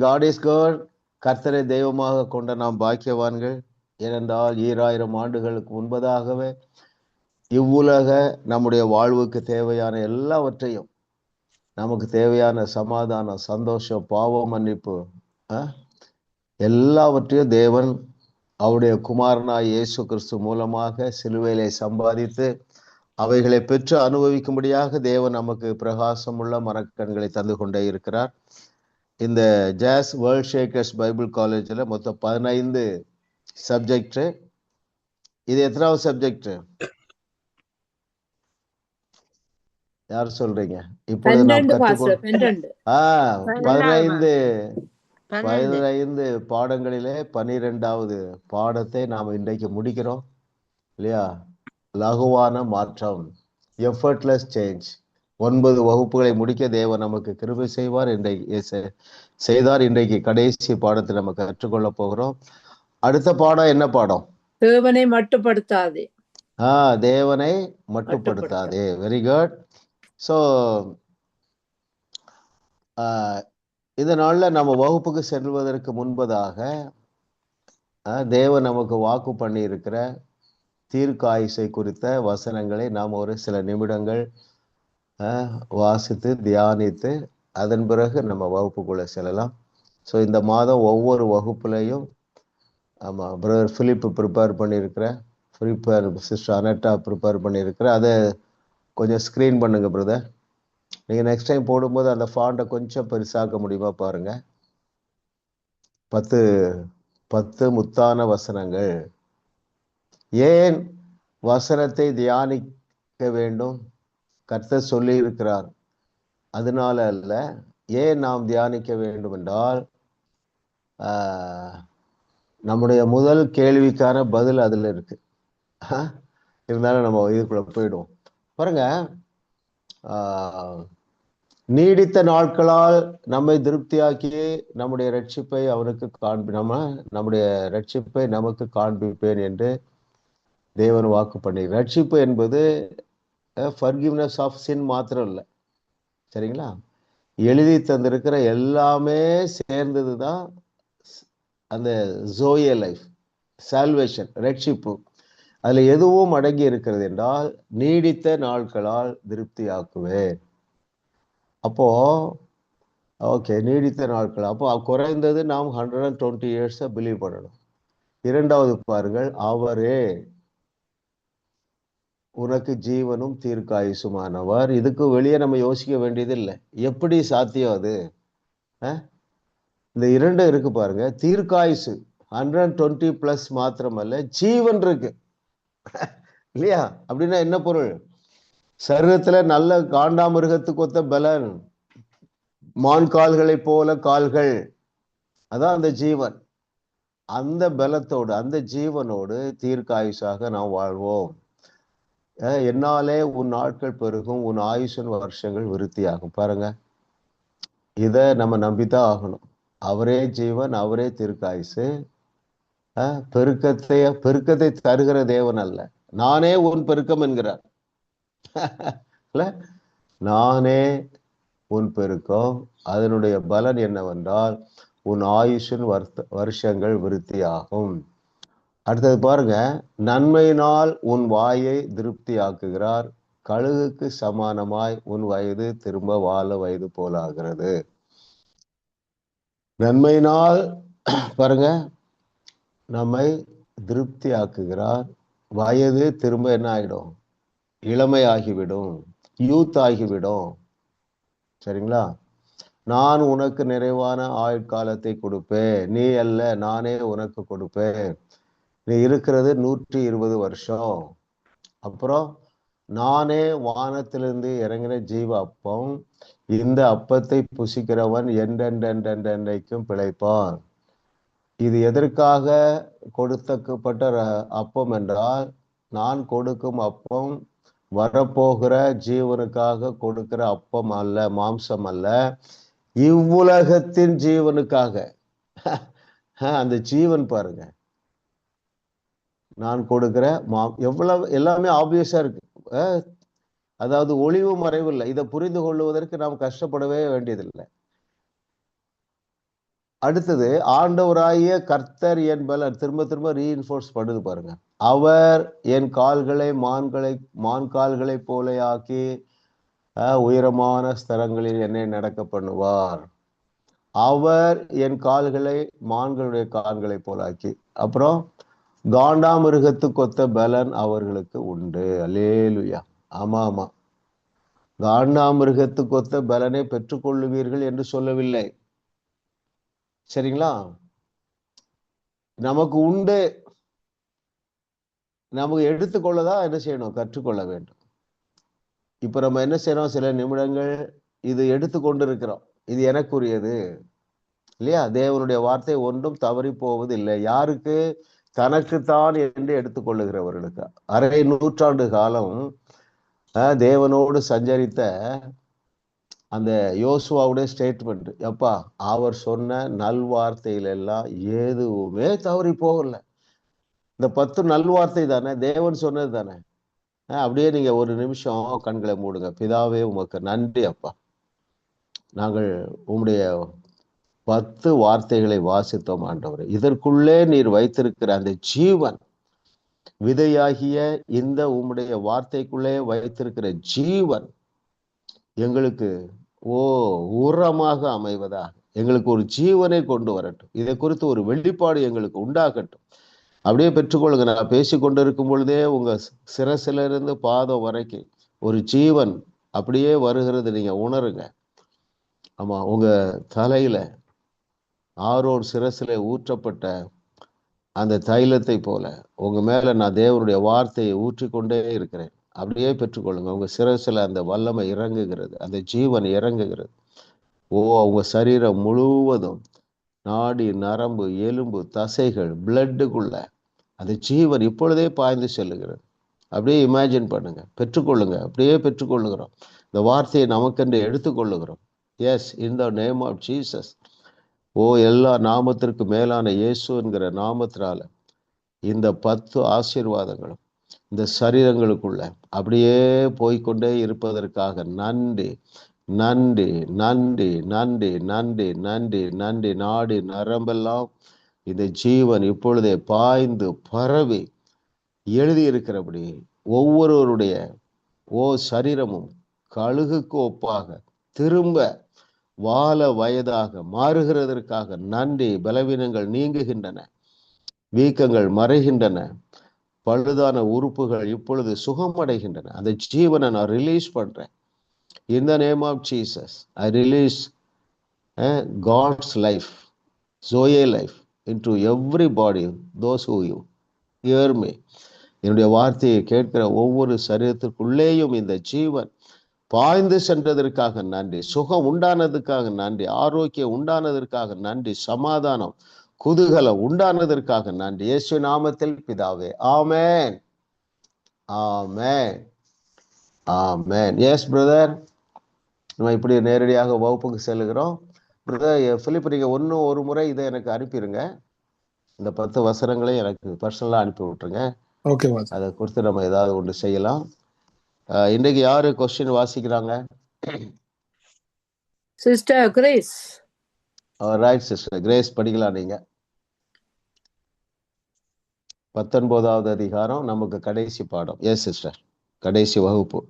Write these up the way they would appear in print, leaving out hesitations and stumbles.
God is good. கர்த்தரை தெய்வமாக கொண்ட நாம் பாக்கியவான்கள். ஏனென்றால் 2000 ஆண்டுகளுக்கு முன்பதாகவே இவ்வுலக நம்முடைய வாழ்வுக்கு தேவையான எல்லாவற்றையும், நமக்கு தேவையான சமாதானம், சந்தோஷம், பாவ மன்னிப்பு, எல்லாவற்றையும் தேவன் அவருடைய குமாரனாய் இயேசு கிறிஸ்து மூலமாக சிலுவையிலே சம்பாதித்து அவைகளை பெற்று அனுபவிக்கும்படியாக தேவன் நமக்கு பிரகாசமுள்ள மனக்கண்களை தந்து கொண்டே இருக்கிறார். இந்த ஜாஸ் வேர்ல்ட் ஷேக்கர்ஸ் பைபிள் காலேஜில் மொத்தம் 15 சப்ஜெக்ட். இது எத்தனாவது சப்ஜெக்ட் யார் சொல்றீங்க? இப்பொழுது நாம் கற்றுக்கொள்ள 15 பாடங்களிலே 12வது பாடத்தை நாம் இன்றைக்கு முடிக்கிறோம் இல்லையா? லகுவான மாற்றம், எஃபர்ட்லெஸ் சேஞ்ச். 9 வகுப்புகளை முடிக்க தேவன் நமக்கு கிருபை செய்வார். இன்றைக்கு செய்தார். இன்றைக்கு கடைசி பாடத்தை நம்ம கற்றுக்கொள்ள போகிறோம். அடுத்த பாடம் என்ன பாடம்? தேவனை மட்டுப்படுத்தாதே. தேவனை மட்டுப்படுத்தாதே. Very good. ஸோ இதனால நம்ம வகுப்புக்கு செல்வதற்கு முன்பதாக தேவன் நமக்கு வாக்கு பண்ணி இருக்கிற தீர்க்காயுசை குறித்த வசனங்களை நாம் ஒரு சில நிமிடங்கள் வாசித்து தியானித்து அதன் பிறகு நம்ம வகுப்புக்குள்ளே செல்லலாம். ஸோ இந்த மாதம் ஒவ்வொரு வகுப்புலையும் ஆமாம், பிரதர் பிலிப் ப்ரிப்பேர் பண்ணியிருக்கிற, சிஸ்டர் அனட்டா ப்ரிப்பேர் பண்ணியிருக்கிற, அதை கொஞ்சம் ஸ்க்ரீன் பண்ணுங்க பிரதர். நீங்கள் நெக்ஸ்ட் டைம் போடும்போது அந்த ஃபாண்டை கொஞ்சம் பெருசாக்க முடியுமா பாருங்க. 10 முத்தான வசனங்கள். ஏன் வசனத்தை தியானிக்க வேண்டும்? கர்த்தர் சொல்லி இருக்கிறார், அதனால அல்ல. ஏன் நாம் தியானிக்க வேண்டும் என்றால், நம்முடைய முதல் கேள்விக்கான பதில் அதில் இருக்கு. இருந்தாலும் நம்ம இதுக்குள்ள போயிடுவோம். பாருங்க, நீடித்த நாட்களால் நம்மை திருப்தியாக்கி நம்முடைய ரட்சிப்பை அவனுக்கு நம்முடைய ரட்சிப்பை நமக்கு காண்பிப்பேன் என்று தேவன் வாக்கு பண்ணி. ரட்சிப்பு என்பது ஃபர்கிவ்னஸ் ஆஃப் சின் மாத்திரம் இல்லை, சரிங்களா? எழுதி தந்திருக்கிற எல்லாமே சேர்ந்தது தான் அந்த ஜோயே லைஃப், சால்வேஷன், ரட்சிப்பு. அதுல எதுவும் அடங்கி இருக்கிறது என்றால் நீடித்த நாட்களால் திருப்தியாக்குவேன். அப்போ ஓகே, நீடித்த நாட்கள். அப்போ குறைந்தது நாம் 120 இயர்ஸை பிலீவ் பண்ணணும். இரண்டாவது பாருங்கள், அவரே உனக்கு ஜீவனும் தீர்க்காயுசுமானவர். இதுக்கு வெளியே நம்ம யோசிக்க வேண்டியது இல்லை. எப்படி சாத்தியம் அது? இந்த 2 இருக்கு பாருங்க. தீர்க்காயுசு 120+ மாத்திரமல்ல, ஜீவன் இருக்கு இல்லையா? அப்படின்னா என்ன பொருள்? சரீரத்துல நல்ல காண்டாமிருகத்துக்கு ஒத்த பலன், மான் கால்களை போல கால்கள், அதான் அந்த ஜீவன். அந்த பலத்தோடு, அந்த ஜீவனோடு தீர்க்காயுசாக நாம் வாழ்வோம். என்னாலே உன் நாட்கள் பெருகும், உன் ஆயுஷன் வருஷங்கள் விருத்தியாகும். பாருங்க, இத நம்ம நம்பித்தான் ஆகணும். அவரே ஜீவன், அவரே தீர்க்காயுசு. பெருக்கத்தை தருகிற தேவன் அல்ல. நானே உன் பெருக்கம் என்கிறார். நானே உன் பெருக்கம். அதனுடைய பலன் என்னவென்றால் உன் ஆயுஷின் வருஷங்கள் விருத்தியாகும். அடுத்தது பாருங்க, நன்மையினால் உன் வாயை திருப்தி ஆக்குகிறார், கழுகுக்கு சமானமாய் உன் வயது திரும்ப வாழ வயது போல ஆகிறது. நன்மையினால் பாருங்க, நம்மை திருப்தி ஆக்குகிறார். வயது திரும்ப என்ன ஆகிடும்? இளமை ஆகிவிடும், யூத் ஆகிவிடும். சரிங்களா? நான் உனக்கு நிறைவான ஆயுட்காலத்தை கொடுப்பேன், நீ அல்ல நானே உனக்கு கொடுப்பேன். நீ இருக்கிறது 120 வருஷம். அப்புறம் நானே வானத்திலிருந்து இறங்கின ஜீவ அப்பம், இந்த அப்பத்தை புசிக்கிறவன் என்றென்றைக்கும் பிழைப்பான். இது எதற்காக கொடுக்கப்பட்ட அப்பம் என்றால், நான் கொடுக்கும் அப்பம் வரப்போகிற ஜீவனுக்காக கொடுக்கிற அப்பம் அல்ல, மாம்சம் அல்ல, இவ்வுலகத்தின் ஜீவனுக்காக. அந்த ஜீவன் பாருங்க, நான் கொடுக்கிற எவ்வளவு எல்லாமே ஆப்வியஸா இருக்கு. அதாவது ஒளிவு மறைவு இல்லை. இதை புரிந்து கொள்வதற்கு நாம் கஷ்டப்படவே வேண்டியதில்லை. அடுத்தது ஆண்டவராகிய கர்த்தர் என் பலன். திரும்ப திரும்ப ரீஇன்ஃபோர்ஸ் பண்ணுது பாருங்க. அவர் என் கால்களை மான் கால்களை போல ஆக்கி உயரமான ஸ்தலங்களில் என்னை நடக்க பண்ணுவார். அவர் என் கால்களை மான்களுடைய கால்களை போலாக்கி. அப்புறம் காண்டாமிருகத்துக்கு ஒத்த பலன் அவர்களுக்கு உண்டு. அல்லேலுயா. ஆமா ஆமா, காண்டாமிருகத்துக்கு ஒத்த பலனை பெற்றுக்கொள்ளுவீர்கள் என்று சொல்லவில்லை. சரிங்களா? நமக்கு உண்டு. நமக்கு எடுத்துக்கொள்ளதான் என்ன செய்யணும்? கற்றுக்கொள்ள வேண்டும். இப்ப நம்ம என்ன செய்யறோம்? சில நிமிடங்கள் இது எடுத்துக்கொண்டு இருக்கிறோம். இது எனக்குரியது இல்லையா? தேவனுடைய வார்த்தை ஒன்றும் தவறி போவது இல்லை. யாருக்கு? தனக்குத்தான் என்று எடுத்துக்கொள்ளுகிறவர்களுக்கு. அரை நூற்றாண்டு காலம் தேவனோடு சஞ்சரித்த அந்த யோசுவாவுடைய ஸ்டேட்மெண்ட், எப்பா அவர் சொன்ன நல்வார்த்தையில எல்லாம் எதுவுமே தவறி போகல. இந்த 10 நல்வார்த்தை தானே, தேவன் சொன்னது தானே. அப்படியே நீங்க ஒரு நிமிஷம் கண்களை மூடுங்க. பிதாவே உமக்கு நன்றி அப்பா, நாங்கள் உம்முடைய 10 வார்த்தைகளை வாசித்தோம் ஆண்டவரே. இதற்குள்ளே நீர் வைத்திருக்கிற அந்த ஜீவன் விதையாகிய இந்த உம்முடைய வார்த்தைக்குள்ளே வைத்திருக்கிற ஜீவன் எங்களுக்கு உரமாக அமைவதாக, எங்களுக்கு ஒரு ஜீவனை கொண்டு வரட்டும். இதை குறித்து ஒரு வெளிப்பாடு எங்களுக்கு உண்டாகட்டும். அப்படியே பெற்றுக்கொள்ளுங்க. நான் பேசி கொண்டிருக்கும் பொழுதே உங்க சிரசில இருந்து பாதம் வரைக்கும் ஒரு ஜீவன் அப்படியே வருகிறது, நீங்க உணருங்க. ஆமா, உங்க தலையில ஆரோன் சிரசில ஊற்றப்பட்ட அந்த தைலத்தை போல உங்க மேல நான் தேவனுடைய வார்த்தையை ஊற்றிக்கொண்டே இருக்கிறேன். அப்படியே பெற்றுக்கொள்ளுங்க. உங்க சிரசில அந்த வல்லமை இறங்குகிறது, அந்த ஜீவன் இறங்குகிறது. உங்க சரீரம் முழுவதும் நாடி நரம்பு எலும்பு தசைகள் பிளட்டுக்குள்ள அந்த ஜீவன் இப்பொழுதே பாய்ந்து செல்லுகிறது. அப்படியே இமேஜின் பண்ணுங்க, பெற்றுக்கொள்ளுங்க. அப்படியே பெற்றுக்கொள்ளுகிறோம். இந்த வார்த்தையை நமக்கென்று எடுத்துக்கொள்ளுகிறோம். Yes, in the name of Jesus. எல்லா நாமத்திற்கு மேலான இயேசு என்கிற நாமத்தினால இந்த 10 ஆசீர்வாதங்களும் இந்த சரீரங்களுக்குள்ள அப்படியே போய்கொண்டே இருப்பதற்காக நன்றி நன்றி நன்றி நன்றி நன்றி நன்றி நன்றி. நாடி நரம்பெல்லாம் இந்த ஜீவன் இப்பொழுதே பாய்ந்து பரவி எழுதியிருக்கிறபடி ஒவ்வொருவருடைய சரீரமும் கழுகுக்கு ஒப்பாக திரும்ப வாழ வயதாக மாறுகிறதற்காக நன்றி. பலவீனங்கள் நீங்குகின்றன, வீக்கங்கள் மறைகின்றன, பழுதான உறுப்புகள் இப்பொழுது சுகமடைகின்றன. அந்த ஜீவனை நான் ரிலீஸ் பண்றேன். In the name of Jesus, I release God's life, Zoe life into everybody, those who hear me. என்னுடைய வார்த்தையை கேட்கிற ஒவ்வொரு சரீரத்திற்குள்ளேயும் இந்த ஜீவன் பாய்ந்து சென்றதற்காக நன்றி. சுகம் உண்டானதுக்காக நன்றி. ஆரோக்கியம் உண்டானதற்காக நன்றி. சமாதானம் குதூகலம் உண்டானதற்காக நன்றி. இயேசு நாமத்தில் பிதாவே, ஆமென் ஆமென் ஆமென். எஸ் பிரதர், நம்ம இப்படி நேரடியாக வகுப்புக்கு செல்லுகிறோம். பிரதர் பிலிப், நீங்க ஒரு முறை இதை எனக்கு அனுப்பிடுங்க. இந்த 10 வசனங்களை எனக்கு பர்சனலா அனுப்பி விட்டுருங்க. ஓகே, அதை குறித்து நம்ம ஏதாவது ஒன்று செய்யலாம். இன்றைக்கு யாரு கொஸ்டின் வாசிக்கிறாங்க? Sister Grace. Right sister Grace, படிக்கலாம் நீங்க. 19வது அதிகாரம் நமக்கு கடைசி பாடம். எஸ் சிஸ்டர், கடைசி வகுப்பு.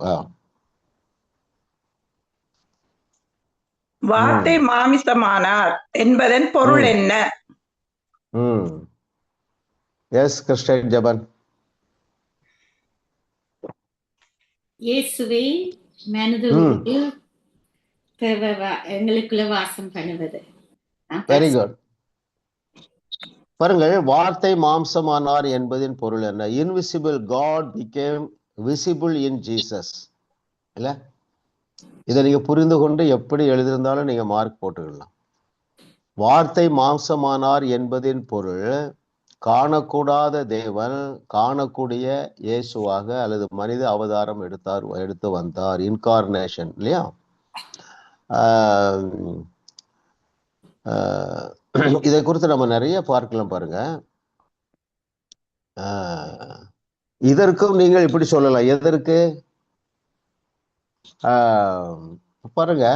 வார்த்தை மாமிசமானார் என்பதன் பொருள் என்ன? எஸ் கிறிஸ்டியன் ஜபன். இயேசுவே மனிதர்களுக்கு எங்களுக்குள்ள வாசம் பண்ணுவது. Very good. பாருங்கள், வார்த்தை மாம்சமானார் என்பதின் பொருள் என்ன? Invisible God became visible in Jesus. இல்ல, இதை நீங்க புரிந்து கொண்டு எப்படி எழுதியிருந்தாலும் நீங்க மார்க் போட்டுக்கலாம். வார்த்தை மாம்சமானார் என்பதின் பொருள் காணக்கூடாத தேவன் காணக்கூடிய இயேசுவாக அல்லது மனித அவதாரம் எடுத்து வந்தார். இன்கார்னேஷன் இல்லையா? இதை குறித்து நம்ம நிறைய பார்க்கலாம். பாருங்க, இதற்கும் நீங்கள் இப்படி சொல்லலாம். எதற்கு? பாருங்க,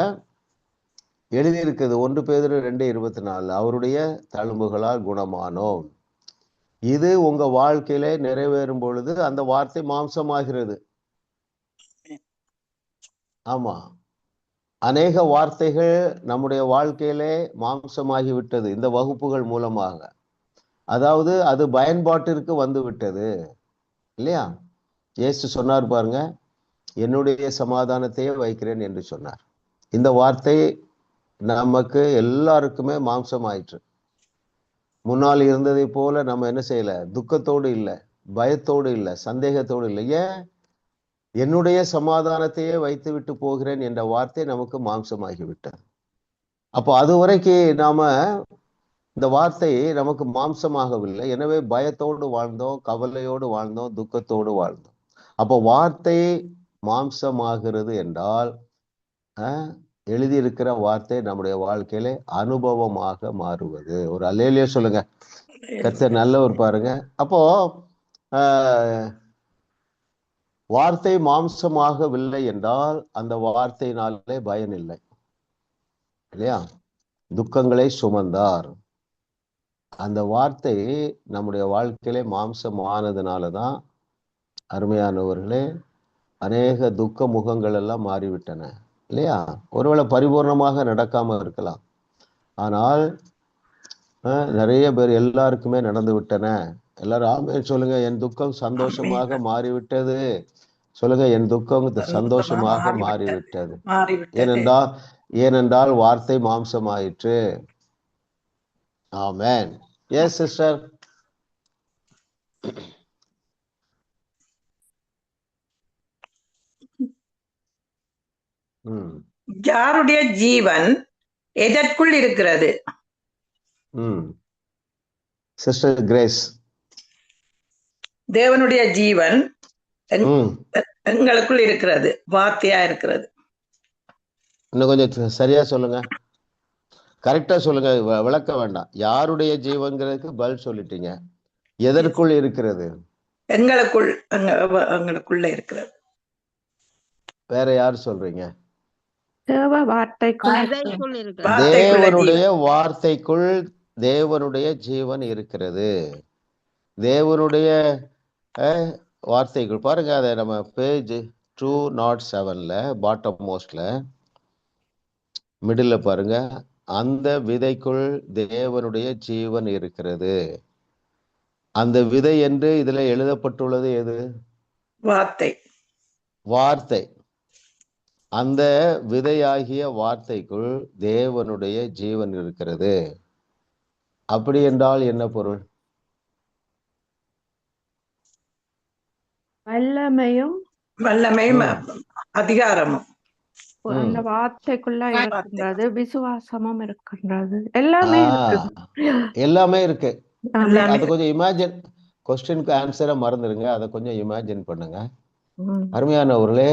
எழுதியிருக்குது 1 பேதுரு 2:24 அவருடைய தழும்புகளால் குணமானோம். இது உங்க வாழ்க்கையிலே நிறைவேறும் பொழுது அந்த வார்த்தை மாம்சமாகிறது. ஆமா, அநேக வார்த்தைகள் நம்முடைய வாழ்க்கையிலே மாம்சமாகி விட்டது இந்த வகுப்புகள் மூலமாக. அதாவது அது பயன்பாட்டிற்கு வந்து விட்டது இல்லையா? இயேசு சொன்னார் பாருங்க, என்னுடைய சமாதானத்தையே வைக்கிறேன் என்று சொன்னார். இந்த வார்த்தை நமக்கு எல்லாருக்குமே மாம்சம் ஆயிற்று. முன்னால் இருந்ததை போல நம்ம என்ன செய்யல, துக்கத்தோடு இல்லை, பயத்தோடு இல்லை, சந்தேகத்தோடு இல்லை. ஏன்? என்னுடைய சமாதானத்தையே வைத்து விட்டு போகிறேன் என்ற வார்த்தை நமக்கு மாம்சமாகிவிட்டது. அப்போ அது வரைக்கும் நாம இந்த வார்த்தை நமக்கு மாம்சமாகவில்லை. எனவே பயத்தோடு வாழ்ந்தோம், கவலையோடு வாழ்ந்தோம், துக்கத்தோடு வாழ்ந்தோம். அப்போ வார்த்தை மாம்சமாகிறது என்றால் எழுதியிருக்கிற வார்த்தை நம்முடைய வாழ்க்கையில அனுபவமாக மாறுவது. ஒரு அல்லேலூயா சொல்லுங்க. கர்த்தர் நல்லவர் பாருங்க. அப்போ வார்த்தை மாம்சமாகவில்லை என்றால் அந்த வார்த்தையினாலே பயன் இல்லை இல்லையா? துக்கங்களை சுமந்தார். அந்த வார்த்தை நம்முடைய வாழ்க்கையிலே மாம்சமானதுனாலதான் அருமையானவர்களே அநேக துக்க முகங்கள் எல்லாம் மாறிவிட்டன இல்லையா? ஒருவேளை பரிபூர்ணமாக நடக்காம இருக்கலாம், ஆனால் நிறைய பேர் எல்லாருக்குமே நடந்து விட்டன. எல்லாரும் ஆமே சொல்லுங்க. என் துக்கம் சந்தோஷமாக மாறிவிட்டது. சொல்லுங்க, என் துக்கம் சந்தோஷமாக மாறிவிட்டது. ஏனென்றால் வார்த்தை மாம்சமாயிற்று. ஆமென். Yes sister. யாருடைய ஜீவன் எதற்குள் இருக்கிறது? Sister grace. தேவனுடைய ஜீவன் எங்களுக்குள் இருக்கிறது, வார்த்தையா இருக்கிறது. இன்னும் கொஞ்சம் சரியா சொல்லுங்க, கரெக்டா சொல்லுங்க, விளக்க வேண்டாம். யாருடைய ஜீவன்கிறதுக்கு பதில் சொல்லிட்டீங்க. எதற்குள் இருக்கிறது? எங்களுக்குள்ள இருக்கிறது. வேற யாரு சொல்றீங்க? தேவனுடைய வார்த்தைக்குள் தேவனுடைய ஜீவன் இருக்கிறது. தேவனுடைய வார்த்தைக்குள் பாருங்க. அதை நம்ம பேஜ் 207 பாட்டம் மோஸ்ட்ல மிடில் பாருங்க. அந்த விதைக்குள் தேவனுடைய ஜீவன் இருக்கிறது. அந்த விதை என்று இதுல எழுதப்பட்டுள்ளது எது? வார்த்தை. அந்த விதையாகிய வார்த்தைக்குள் தேவனுடைய ஜீவன் இருக்கிறது. அப்படி என்றால் என்ன பொருள்? வல்லமையும் அதிகாரமும் அந்த வார்த்தைக்குள்ள இருக்கின்றது, விசுவாசமும் இருக்கின்றது, எல்லாமே இருக்கு. அது கொஞ்சம் இமேஜின், கொஸ்டினுக்கு ஆன்சரை மறந்துடுங்க, அதை கொஞ்சம் இமேஜின் பண்ணுங்க. அருமையானவர்களே,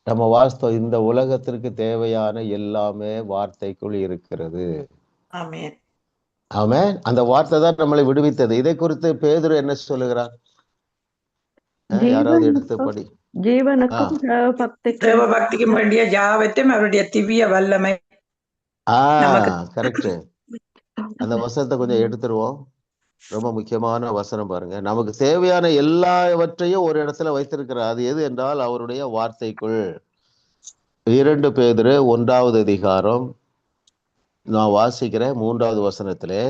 நம்ம வாஸ்தவம் இந்த உலகத்திற்கு தேவையான எல்லாமே வார்த்தைக்குள் இருக்கிறது. ஆமென். ஆமென். அந்த வார்த்தை தான் நம்மளை விடுவித்தது. இதை குறித்து பேதுரு என்ன சொல்லுகிறார்? யாராவது எடுத்து படி. ஜீவனுக்கும் தேவபக்திக்கும் வேண்டிய யாவற்றையும் அவருடைய திவ்ய வல்லமை. கரெக்ட். அந்த வசனத்தை கொஞ்சம் எடுத்துருவோம். ரொம்ப முக்கியமான வசனம் பாருங்க. நமக்கு தேவையான எல்லாவற்றையும் ஒரு இடத்துல வைத்திருக்கிறார். அது எது என்றால் அவருடைய வார்த்தைக்குள். 2 பேதுரு 1வது அதிகாரம் நான் வாசிக்கிறேன் 3வது வசனத்திலே.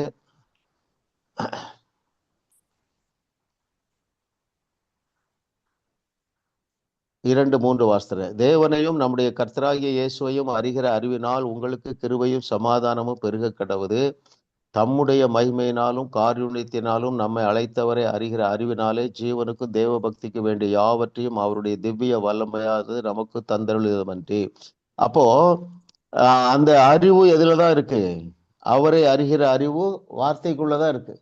2-3 வாசனம். தேவனையும் நம்முடைய கர்த்தராகிய இயேசுவையும் அறிகிற அறிவினால் உங்களுக்கு கிருபையும் சமாதானமும் பெருக கடவுது. தம்முடைய மகிமையினாலும் காருண்யத்தினாலும் நம்மை அழைத்தவரை அறிகிற அறிவினாலே ஜீவனுக்கும் தேவ பக்திக்கு வேண்டிய யாவற்றையும் அவருடைய திவ்ய வல்லமையானது நமக்கு தந்தருளிதமன்றி. அப்போ அந்த அறிவு எதுலதான் இருக்கு? அவரை அறிகிற அறிவு வார்த்தைக்குள்ளதான் இருக்கு.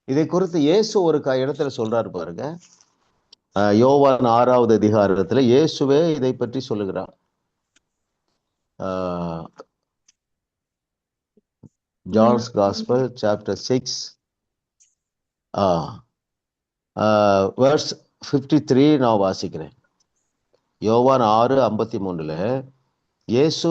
இதை குறித்து இயேசு ஒரு இடத்துல சொல்றாரு பாருங்க. யோவான் 6வது அதிகாரத்துல இயேசுவே இதை பற்றி சொல்லுகிறார். John's Gospel chapter 6 verse 53 நான் வாசிக்கிறேன். யோவான் 6:53 இயேசு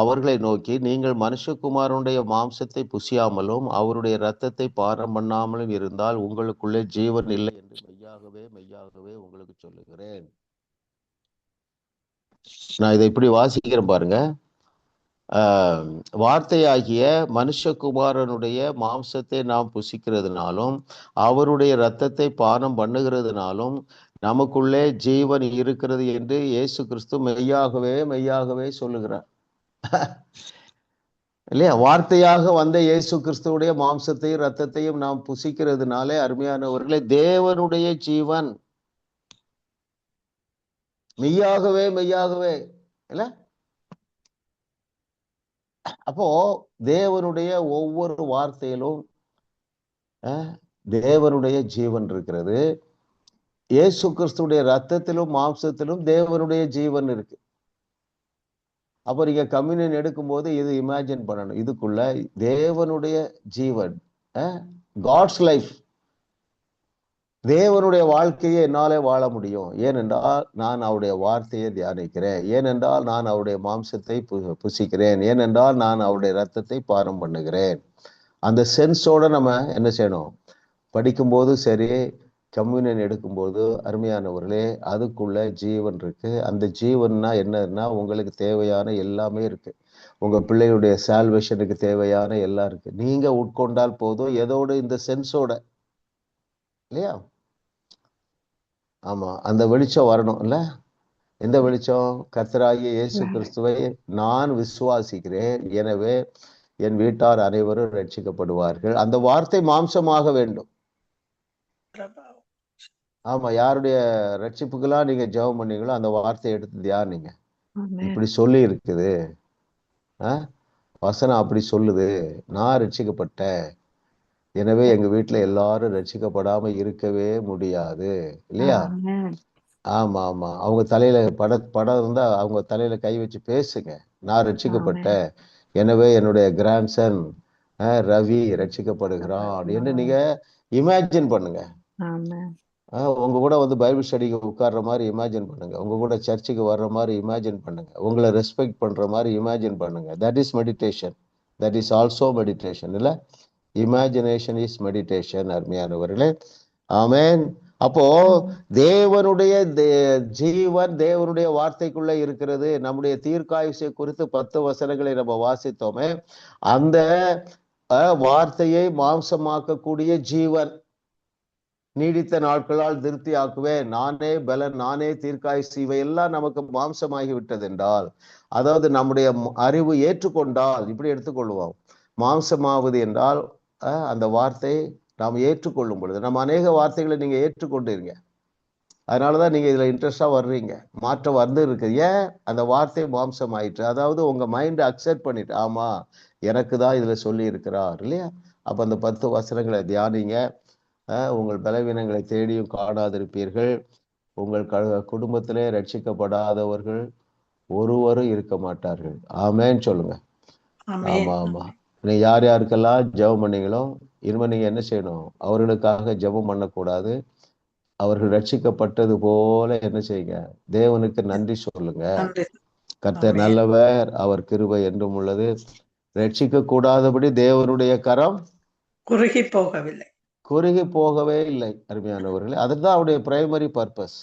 அவர்களை நோக்கி, நீங்கள் மனுஷகுமாரனுடைய மாம்சத்தை புசியாமலும் அவருடைய இரத்தத்தை பானம் பண்ணாமலும் இருந்தால் உங்களுக்குள்ளே ஜீவன் இல்லை என்று மெய்யாகவே மெய்யாகவே உங்களுக்கு சொல்லுகிறேன். நான் இதை இப்படி வாசிக்கிறேன் பாருங்க. வார்த்தையாகிய மனுஷகுமாரனுடைய மாம்சத்தை நாம் புசிக்கிறதுனாலும் அவருடைய இரத்தத்தை பானம் பண்ணுகிறதுனாலும் நமக்குள்ளே ஜீவன் இருக்கிறது என்று இயேசு கிறிஸ்து மெய்யாகவே மெய்யாகவே சொல்லுகிறார். இல்லையா? வார்த்தையாக வந்த இயேசு கிறிஸ்துவுடைய மாம்சத்தையும் இரத்தத்தையும் நாம் புசிக்கிறதுனாலே அருமையானவர்களே தேவனுடைய ஜீவன் மெய்யாகவே மெய்யாகவே இல்ல. அப்போ தேவனுடைய ஒவ்வொரு வார்த்தையிலும் தேவனுடைய ஜீவன் இருக்கிறது. இயேசு கிறிஸ்துடைய ரத்தத்திலும் மாம்சத்திலும் தேவனுடைய ஜீவன் இருக்கு. அப்போ நீங்க கம்யூனியன் எடுக்கும்போது இது இமேஜின் பண்ணணும். இதுக்குள்ள தேவனுடைய ஜீவன், காட்ஸ் லைஃப், தேவனுடைய வாழ்க்கையை என்னாலே வாழ முடியும். ஏனென்றால் நான் அவருடைய வார்த்தையை தியானிக்கிறேன், ஏனென்றால் நான் அவருடைய மாம்சத்தை புசிக்கிறேன், ஏனென்றால் நான் அவருடைய ரத்தத்தை பானம் பண்ணுகிறேன். அந்த சென்ஸோட நம்ம என்ன செய்யணும்? படிக்கும்போது சரி, கம்யூனியன் எடுக்கும்போது அருமையானவர்களே அதுக்குள்ள ஜீவன் இருக்கு. அந்த ஜீவன்னா என்னன்னா உங்களுக்கு தேவையான எல்லாமே இருக்கு. உங்க பிள்ளையுடைய சால்வேஷனுக்கு தேவையான எல்லாம் இருக்கு. நீங்க உட்கொண்டால் போதும். எதோடு? இந்த சென்ஸோட, இல்லையா? ஆமா, அந்த வெளிச்சம் வரணும் இல்ல? எந்த வெளிச்சம்? கர்த்தராகிய இயேசு கிறிஸ்துவை நான் விசுவாசிக்கிறேன், எனவே என் வீட்டார் அனைவரும் ரட்சிக்கப்படுவார்கள். அந்த வார்த்தை மாம்சமாக வேண்டும். ஆமா, யாருடைய ரட்சிப்புக்கெல்லாம் நீங்க ஜெபம் பண்ணீங்களோ அந்த வார்த்தையை எடுத்து தியானிங்க. இப்படி சொல்லி இருக்குது, வசனம் அப்படி சொல்லுது, நான் ரட்சிக்கப்பட்டேன், எனவே எங்க வீட்டுல எல்லாரும் ரட்சிக்கப்படாம இருக்கவே முடியாது, இல்லையா? ஆமா ஆமா, அவங்க தலையில படம் இருந்தா அவங்க தலையில கை வச்சு பேசுங்க, நான் ரட்சிக்கப்பட்டேன், எனவே என்னுடைய கிராண்ட்சன் ரவி ரட்சிக்கப்படுகிறான் என்று நீங்க இமேஜின் பண்ணுங்க. உங்க கூட வந்து பைபிள் ஸ்டடிக்கு உட்கார்ற மாதிரி இமேஜின் பண்ணுங்க, உங்க கூட சர்ச்சுக்கு வர்ற மாதிரி இமேஜின் பண்ணுங்க, உங்களை ரெஸ்பெக்ட் பண்ற மாதிரி இமேஜின் பண்ணுங்க. That is meditation, that is also meditation இல்ல? Imagination is meditation. அருமையானவர்களே, ஆமென். அப்போ தேவனுடைய ஜீவன் தேவனுடைய வார்த்தைக்குள்ள இருக்கிறது. நம்முடைய தீர்க்காயுசை குறித்து 10 வசனங்களை நம்ம வாசித்தோமே, அந்த வார்த்தையை மாம்சமாக்கக்கூடிய ஜீவன், நீடித்த நாட்களால் திருப்தி ஆக்குவேன், நானே பலன், நானே தீர்க்காயுசு, இவையெல்லாம் நமக்கு மாம்சமாகி விட்டது என்றால், அதாவது நம்முடைய அறிவு ஏற்றுக்கொண்டால், இப்படி எடுத்துக்கொள்வோம், மாம்சமாவது என்றால் அந்த வார்த்தை நாம் ஏற்றுக்கொள்ளும் பொழுது, நம்ம அநேக வார்த்தைகளை நீங்க ஏற்றுக்கொண்டிருங்க, அதனாலதான் நீங்க இதுல இன்ட்ரெஸ்டா வர்றீங்க, மாற்றம் வந்து இருக்கு. ஏன்? அந்த வார்த்தை மாம்சம் ஆயிற்று. அதாவது உங்க மைண்ட் அக்செப்ட் பண்ணிட்டு, ஆமா எனக்கு தான் இதுல சொல்லி இருக்கிறார், இல்லையா? அப்ப அந்த 10 வசனங்களை தியானிங்க. உங்கள் பலவீனங்களை தேடியும் காணாதிருப்பீர்கள். உங்கள் குடும்பத்திலே ரட்சிக்கப்படாதவர்கள் ஒருவரும் இருக்க மாட்டார்கள். ஆமேன்னு சொல்லுங்க. ஆமா ஆமா, நீ யார் யாருக்கெல்லாம் ஜெபம் பண்ணீங்களோ இனிமே நீங்க என்ன செய்யணும்? அவர்களுக்காக ஜெபம் பண்ணக்கூடாது, அவர்கள் ரட்சிக்கப்பட்டது போல என்ன செய்யுங்க? தேவனுக்கு நன்றி சொல்லுங்க. கர்த்தர் நல்லவர், அவர் கிருபை என்றும் உள்ளது. ரட்சிக்க கூடாதபடி தேவனுடைய கரம் குறுகி போகவில்லை, குறுகி போகவே இல்லை. அருமையானவர்களே, அதுதான் அவருடைய பிரைமரி பர்பஸ்.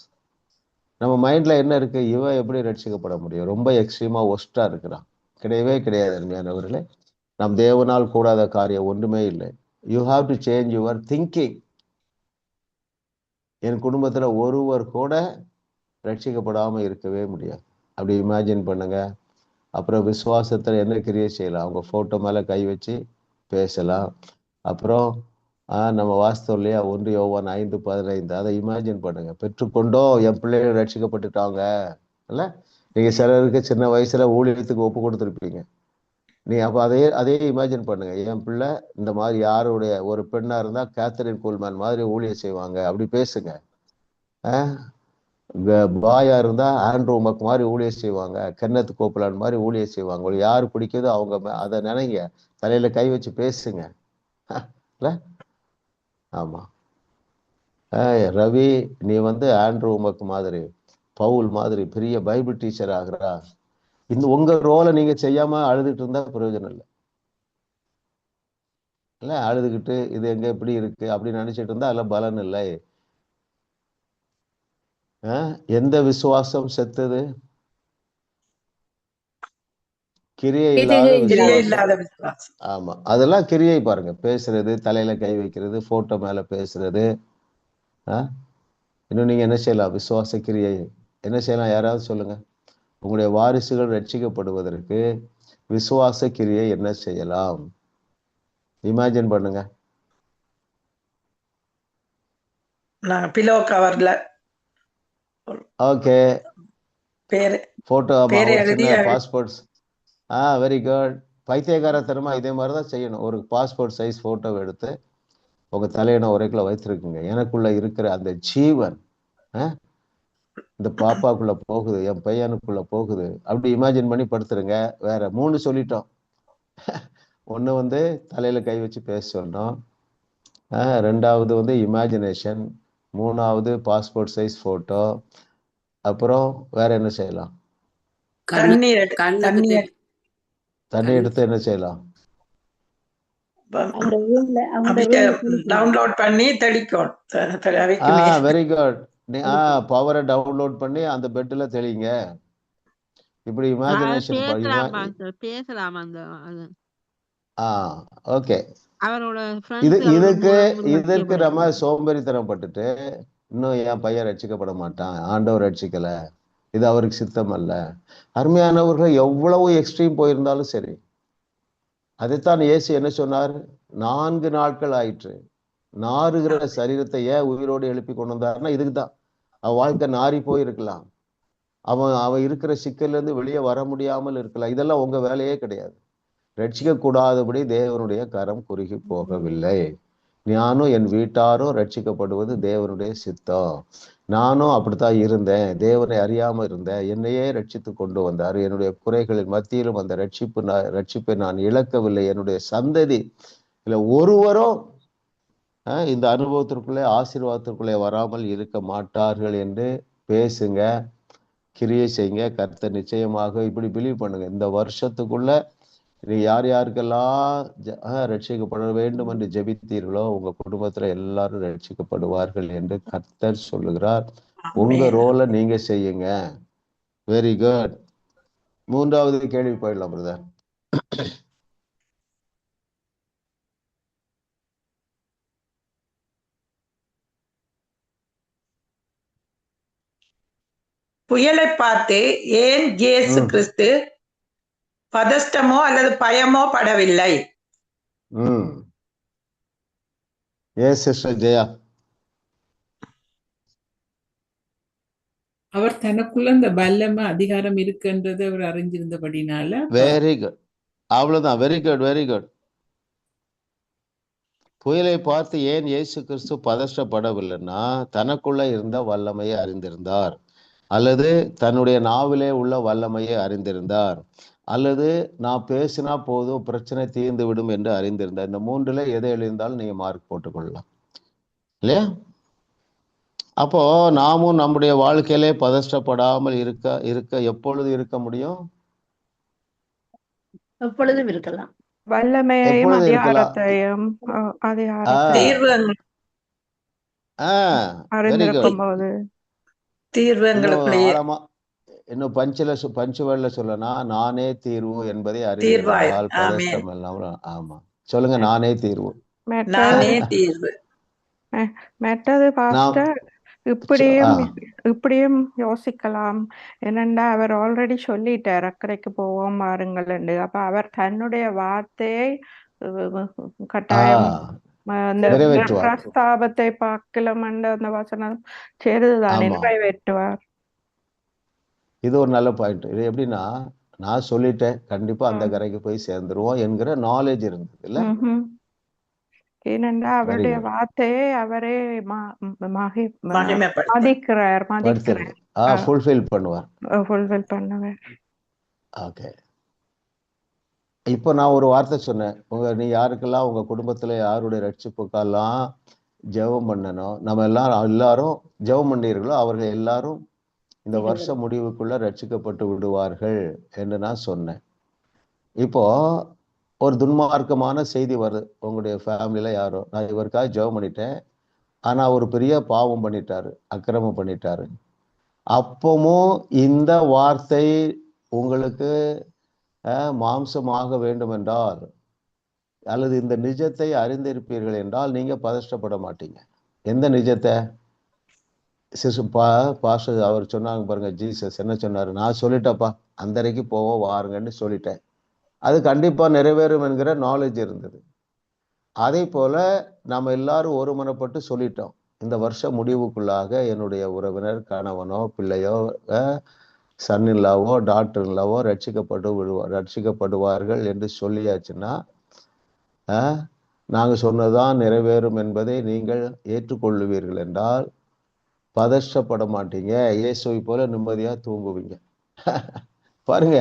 நம்ம மைண்ட்ல என்ன இருக்கு? இவன் எப்படி ரட்சிக்கப்பட முடியும்? ரொம்ப எக்ஸ்ட்ரீமா ஒஸ்டா இருக்கிறான். கிடையவே கிடையாது அருமையானவர்களே. நம் தேவனால் கூடாத காரியம் ஒன்றுமே இல்லை. You have to change your thinking. என் குடும்பத்துல ஒருவர் கூட ரட்சிக்கப்படாம இருக்கவே முடியாது, அப்படி இமேஜின் பண்ணுங்க. அப்புறம் விசுவாசத்துல என்ன கிரியை செய்யலாம்? அவங்க போட்டோ மேல கை வச்சு பேசலாம். அப்புறம் நம்ம வாஸ்தவம் இல்லையா, 1 யோவான் 5:15, அதை இமேஜின் பண்ணுங்க. பெற்றுக்கொண்டோம், என் பிள்ளைகள் ரட்சிக்கப்பட்டுட்டாங்க இல்ல? நீங்க சிலருக்கு சின்ன வயசுல ஊழியத்துக்கு ஒப்பு கொடுத்துருப்பீங்க. நீ அப்ப அதே இமேஜின் பண்ணுங்க. என் பிள்ளை இந்த மாதிரி யாருடைய ஒரு பெண்ணா இருந்தா கேத்தரின் கூல்மேன் மாதிரி ஊழியம் செய்வாங்க, அப்படி பேசுங்க. பாயா இருந்தா ஆண்ட்ரூ மக் மாதிரி ஊழியம் செய்வாங்க, கென்னத் கோப்பலான் மாதிரி ஊழியம் செய்வாங்க. உங்களுக்கு யாரு பிடிக்குதோ அவங்க அதை நினைங்க, தலையில கை வச்சு பேசுங்க. ஆமா, ரவி நீ வந்து ஆண்ட்ரூ மக் மாதிரி, பவுல் மாதிரி பெரிய பைபிள் டீச்சர் ஆகிறா, இந்த உங்க ரோலை நீங்க செய்யாம அழுதுட்டு இருந்தா பிரயோஜனம் இல்லை. இல்ல அழுதுகிட்டு இது எங்க எப்படி இருக்கு அப்படின்னு நினைச்சிட்டு இருந்தா அதுல பலன் இல்லை. எந்த விசுவாசம் செத்தது? கிரியை இல்லாத கிரியை விசுவாசம். இல்லாத விசுவாசம். ஆமா, அதெல்லாம் கிரியை பாருங்க. பேசுறது, தலையில கை வைக்கிறது, போட்டோ மேல பேசுறது. இன்னும் நீங்க என்ன செய்யலாம்? விசுவாச கிரியை என்ன செய்யலாம்? யாராவது சொல்லுங்க. உங்களுடைய வாரிசுகள் ரட்சிக்கப்படுவதற்கு விசுவாச கிரியை என்ன செய்யலாம்? இமேஜின் பண்ணுங்க. பிலோ கவர்ல ஓகே, பேரு போட்டோ, பேரு எழுதி பாஸ்போர்ட்ஸ். Very good. பைத்தியக்காரத்தனமா இதே மாதிரிதான் செய்யணும். ஒரு பாஸ்போர்ட் சைஸ் போட்டோ எடுத்து உங்க தலையணை உரைக்குள்ள வைத்திருக்குங்க. எனக்குள்ள இருக்கிற அந்த ஜீவன் இந்த பாப்பாக்குள்ள போகுது, என் பையனுக்குள்ள போகுது, அப்படி இமேஜின் பண்ணி படுத்துருங்க. வேற 3 சொல்லிட்டோம். ஒண்ணு தலையில கை வச்சு பேச சொன்னோம். 2வது இமேஜினேஷன். 3வது பாஸ்போர்ட் சைஸ் போட்டோ. அப்புறம் வேற என்ன செய்யலாம்? தண்ணி எடுத்து என்ன செய்யலாம்? டவுன்லோட் பண்ணி தெளிக்கும். Very good. பவரை டவுன்லோட் பண்ணி அந்த பெட்ல தெளிங்க. இப்படி இமேஜினேஷன் ஓகே. இதுக்கு நம்ம சோம்பேறித்தனம் பட்டுட்டு இன்னும் என் பையன் ரட்சிக்கப்பட மாட்டான், ஆண்டவர் ரட்சிக்கல, இது அவருக்கு சித்தம் அல்ல. அருமையானவர்கள், எவ்வளவு எக்ஸ்ட்ரீம் போயிருந்தாலும் சரி, அதைத்தான் இயேசு என்ன சொன்னார்? 4 நாட்கள் ஆயிற்று, நாறுகிற சரீரத்தை ஏன் உயிரோடு எழுப்பி கொண்டு வந்தாருன்னா இதுக்குதான். அவன் வாழ்க்கை நாரி போயிருக்கலாம், அவன் இருக்கிற சிக்கல்ல இருந்து வெளியே வர முடியாமல் இருக்கலாம். இதெல்லாம் உங்க வேலையே கிடையாது. ரட்சிக்க கூடாதபடி தேவனுடைய கரம் குறுகி போகவில்லை. நானும் என் வீட்டாரும் ரட்சிக்கப்படுவது தேவனுடைய சித்தம். நானும் அப்படித்தான் இருந்தேன், தேவனை அறியாம இருந்தேன், என்னையே ரட்சித்து கொண்டு வந்தார். என்னுடைய குறைகளின் மத்தியிலும் அந்த ரட்சிப்பை நான் இழக்கவில்லை. என்னுடைய சந்ததி இல்ல ஒருவரும் இந்த அனுபவத்திற்குள்ளே, ஆசீர்வாதத்திற்குள்ளே வராமல் இருக்க மாட்டார்கள் என்று பேசுங்க, கிரியை செய்யுங்க. கர்த்தர் நிச்சயமாக இப்படி பிலீவ் பண்ணுங்க. இந்த வருஷத்துக்குள்ள நீ யார் யாருக்கெல்லாம் ரட்சிக்கப்பட வேண்டும் என்று ஜெபித்தீர்களோ உங்க குடும்பத்துல எல்லாரும் ரட்சிக்கப்படுவார்கள் என்று கர்த்தர் சொல்லுகிறார். உங்க ரோலை நீங்க செய்யுங்க. Very good. 3வது கேள்வி போயிடலாம் பிரதர். புயலை பார்த்து ஏன் இயேசு கிறிஸ்து பதஷ்டமோ அல்லது பயமோ படவில்லை? ஜெயா. அவர் தனக்குள்ள இந்த வல்லமை அதிகாரம் இருக்குன்றது அவர் அறிஞ்சிருந்தபடினால. வெரி குட், அவ்வளவுதான். Very good, very good. புயலை பார்த்து ஏன் இயேசு கிறிஸ்து பதஷ்டப்படவில்லைன்னா தனக்குள்ள இருந்த வல்லமையை அறிந்திருந்தார், அல்லது தன்னுடைய நாவிலே உள்ள வல்லமையை அறிந்திருந்தார், அல்லது நான் பேசினா போதும் பிரச்சனை தீர்ந்து விடும் என்று அறிந்திருந்தார். இந்த 3ல எதை எழுந்தாலும் நீங்க மார்க் போட்டுக்கொள்ளலாம் இல்லையா? அப்போ நாமும் நம்முடைய வாழ்க்கையிலே பதஷ்டப்படாமல் இருக்க எப்பொழுது இருக்க முடியும்? எப்பொழுதும் இருக்கலாம். வல்லமையையும் அதிகாரத்தையும் அறிந்திருக்கும் போது ஆழமா இன்னும் பஞ்சுவல்ல சொல்லனா, நானே தீர்வு என்பதை அறிந்தால் பதஷ்டம் இல்லாமல். ஆமா, சொல்லுங்க. நானே தீர்வு. மெட்டது பாஸ்டர் இப்படியும் யோசிக்கலாம். என்னண்டா அவர் ஆல்ரெடி சொல்லிட்டார் அக்கறைக்கு போவோம் வாருங்கள் என்று. அப்ப அவர் தன்னுடைய வார்த்தையை கட்டாயம் அந்த பிரஸ்தாபத்தை பார்க்கலாம் அந்த வசனம் சேருதுதான் நிறைவேற்றுவார். இது ஒரு நல்ல பாயிண்ட். இது எப்படின்னா, நான் சொல்லிட்டேன் கண்டிப்பா அந்த கரைக்கு போய் சேர்ந்துருவோம் என்கிற நாலேஜ் இருந்தது இல்ல. ஏனென்றா அவருடைய வார்த்தையை அவரே ஃபுல்ஃபில் பண்ணுவார். ஓகே. இப்போ நான் ஒரு வார்த்தை சொன்னேன். நீ யாருக்கெல்லாம் உங்க குடும்பத்துல யாருடைய ரட்சிப்புக்கெல்லாம் ஜெபம் பண்ணணும், நம்ம எல்லாரும் ஜெபம் பண்ணீர்களோ அவர்கள் எல்லாரும் இந்த வருஷ முடிவுக்குள்ள ரட்சிக்கப்பட்டு விடுவார்கள் என்று நான் சொன்னேன். இப்போ ஒரு துன்மார்க்கமான செய்தி வருது உங்களுடைய ஃபேமிலியில யாரோ, நான் இவருக்காக ஜெபம் பண்ணிட்டேன், ஆனா ஒரு பெரிய பாவம் பண்ணிட்டாரு, அக்கிரமம் பண்ணிட்டாரு. அப்பவும் இந்த வார்த்தை உங்களுக்கு மாம்சமாக வேண்டும் என்றால், அல்லது இந்த நிஜத்தை அறிந்திருப்பீர்கள் என்றால் நீங்க பதஷ்டப்பட மாட்டீங்க. எந்த நிஜத்தை? பாஸ்டர் அவர் சொன்னாங்க பாருங்க, ஜீசஸ் என்ன சொன்னாரு? நான் சொல்லிட்டப்பா, அந்த வரைக்கும் போவோம் வாருங்கன்னு சொல்லிட்டேன். அது கண்டிப்பா நிறைவேறும் என்கிற நாலேஜ் இருந்தது. அதே போல நம்ம எல்லாரும் ஒருமனப்பட்டு சொல்லிட்டோம், இந்த வருஷ முடிவுக்குள்ளாக என்னுடைய உறவினர், கணவனோ பிள்ளையோ, சன்னில்லாவோ டாக்டர்லாவோ ரட்சிக்கப்படுவார்கள் என்று சொல்லியாச்சுன்னா, நாங்கள் சொன்னதான் நிறைவேறும் என்பதை நீங்கள் ஏற்றுக்கொள்ளுவீர்கள் என்றால் பதஷ்டப்பட மாட்டீங்க, இயேசுவை போல நிம்மதியா தூங்குவீங்க. பாருங்க,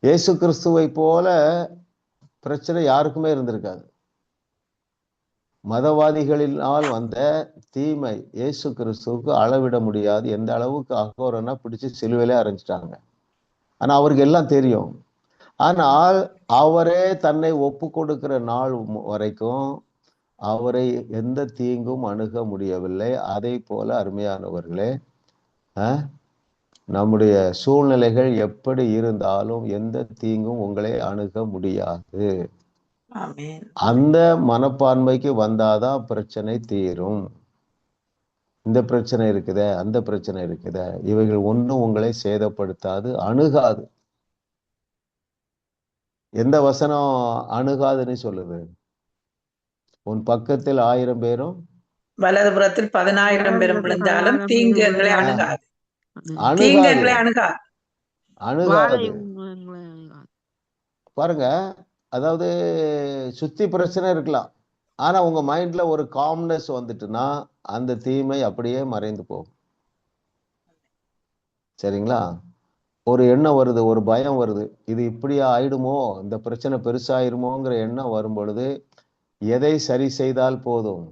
இயேசு கிறிஸ்துவை போல பிரச்சனை யாருக்குமே இருந்திருக்காது. மதவாதிகளினால் வந்த தீமை இயேசு கிறிஸ்துவுக்கு அளவிட முடியாது. எந்த அளவுக்கு அகோரனா பிடிச்சு சிலுவையிலே அரைஞ்சிட்டாங்க. ஆனா அவருக்கு எல்லாம் தெரியும். ஆனால் அவரே தன்னை ஒப்பு கொடுக்கிற நாள் வரைக்கும் அவரை எந்த தீங்கும் அணுக முடியவில்லை. அதே போல அருமையானவர்களே, நம்முடைய சூழ்நிலைகள் எப்படி இருந்தாலும் எந்த தீங்கும் உங்களை அணுக முடியாது. அந்த மனப்பான்மைக்கு வந்தாதான் பிரச்சனை தீரும். இந்த பிரச்சனை இருக்குதே, அந்த பிரச்சனை இருக்குதே, இவைகள் ஒன்றும் உங்களை சேதப்படுத்தாது, அணுகாது. எந்த வசனம் அணுகாதுன்னு சொல்லுது? உன் பக்கத்தில் 1000 பேரும் வலதுபுறத்தில் 10,000 பேரும் விழுந்தாலும் தீங்கு எங்களை அணுகாது. அணுகாது. பாருங்க, அதாவது சுத்தி பிரச்சனை இருக்கலாம், ஆனா உங்க மைண்ட்ல ஒரு காம்னஸ் வந்துட்டுன்னா அந்த தீமை அப்படியே மறைந்து போகும். சரிங்களா? ஒரு எண்ணம் வருது, ஒரு பயம் வருது, இது இப்படியா ஆயிடுமோ, இந்த பிரச்சனை பெருசாயிருமோங்கிற எண்ணம் வரும் பொழுது எதை சரி செய்தால் போதும்?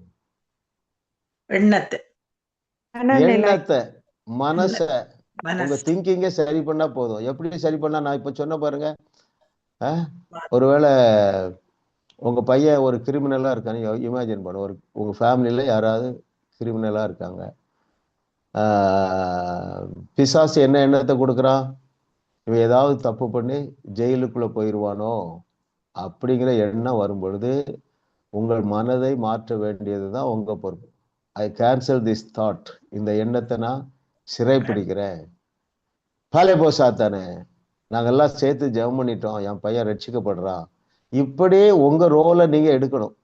எண்ணத்தை, மனச, உங்க திங்கிங்க சரி பண்ணா போதும். எப்படி சரி பண்ணா? நான் இப்ப சொன்ன பாருங்க, ஒருவேளை உங்க பையன் ஒரு கிரிமினலா இருக்கான்னு இமேஜின் பண்ண. உங்க ஃபேமிலியில யாராவது கிரிமினலா இருக்காங்க. பிசாசு என்ன எண்ணத்தை கொடுக்குறான்? இவன் ஏதாவது தப்பு பண்ணி ஜெயிலுக்குள்ள போயிடுவானோ அப்படிங்கிற எண்ணம் வரும் பொழுது உங்கள் மனதை மாற்ற வேண்டியதுதான் உங்க பொறுப்பு. ஐ கேன்சல் திஸ் தாட். இந்த எண்ணத்தை நான் சிறை பிடிக்கிறேன். பாலே போ சாத்தானே, நாங்கெல்லாம் சேர்த்து ஜெபம் பண்ணிட்டோம், என் பையன் ரட்சிக்கப்படுறான். இப்படியே உங்க ரோலை நீங்க எடுக்கணும்.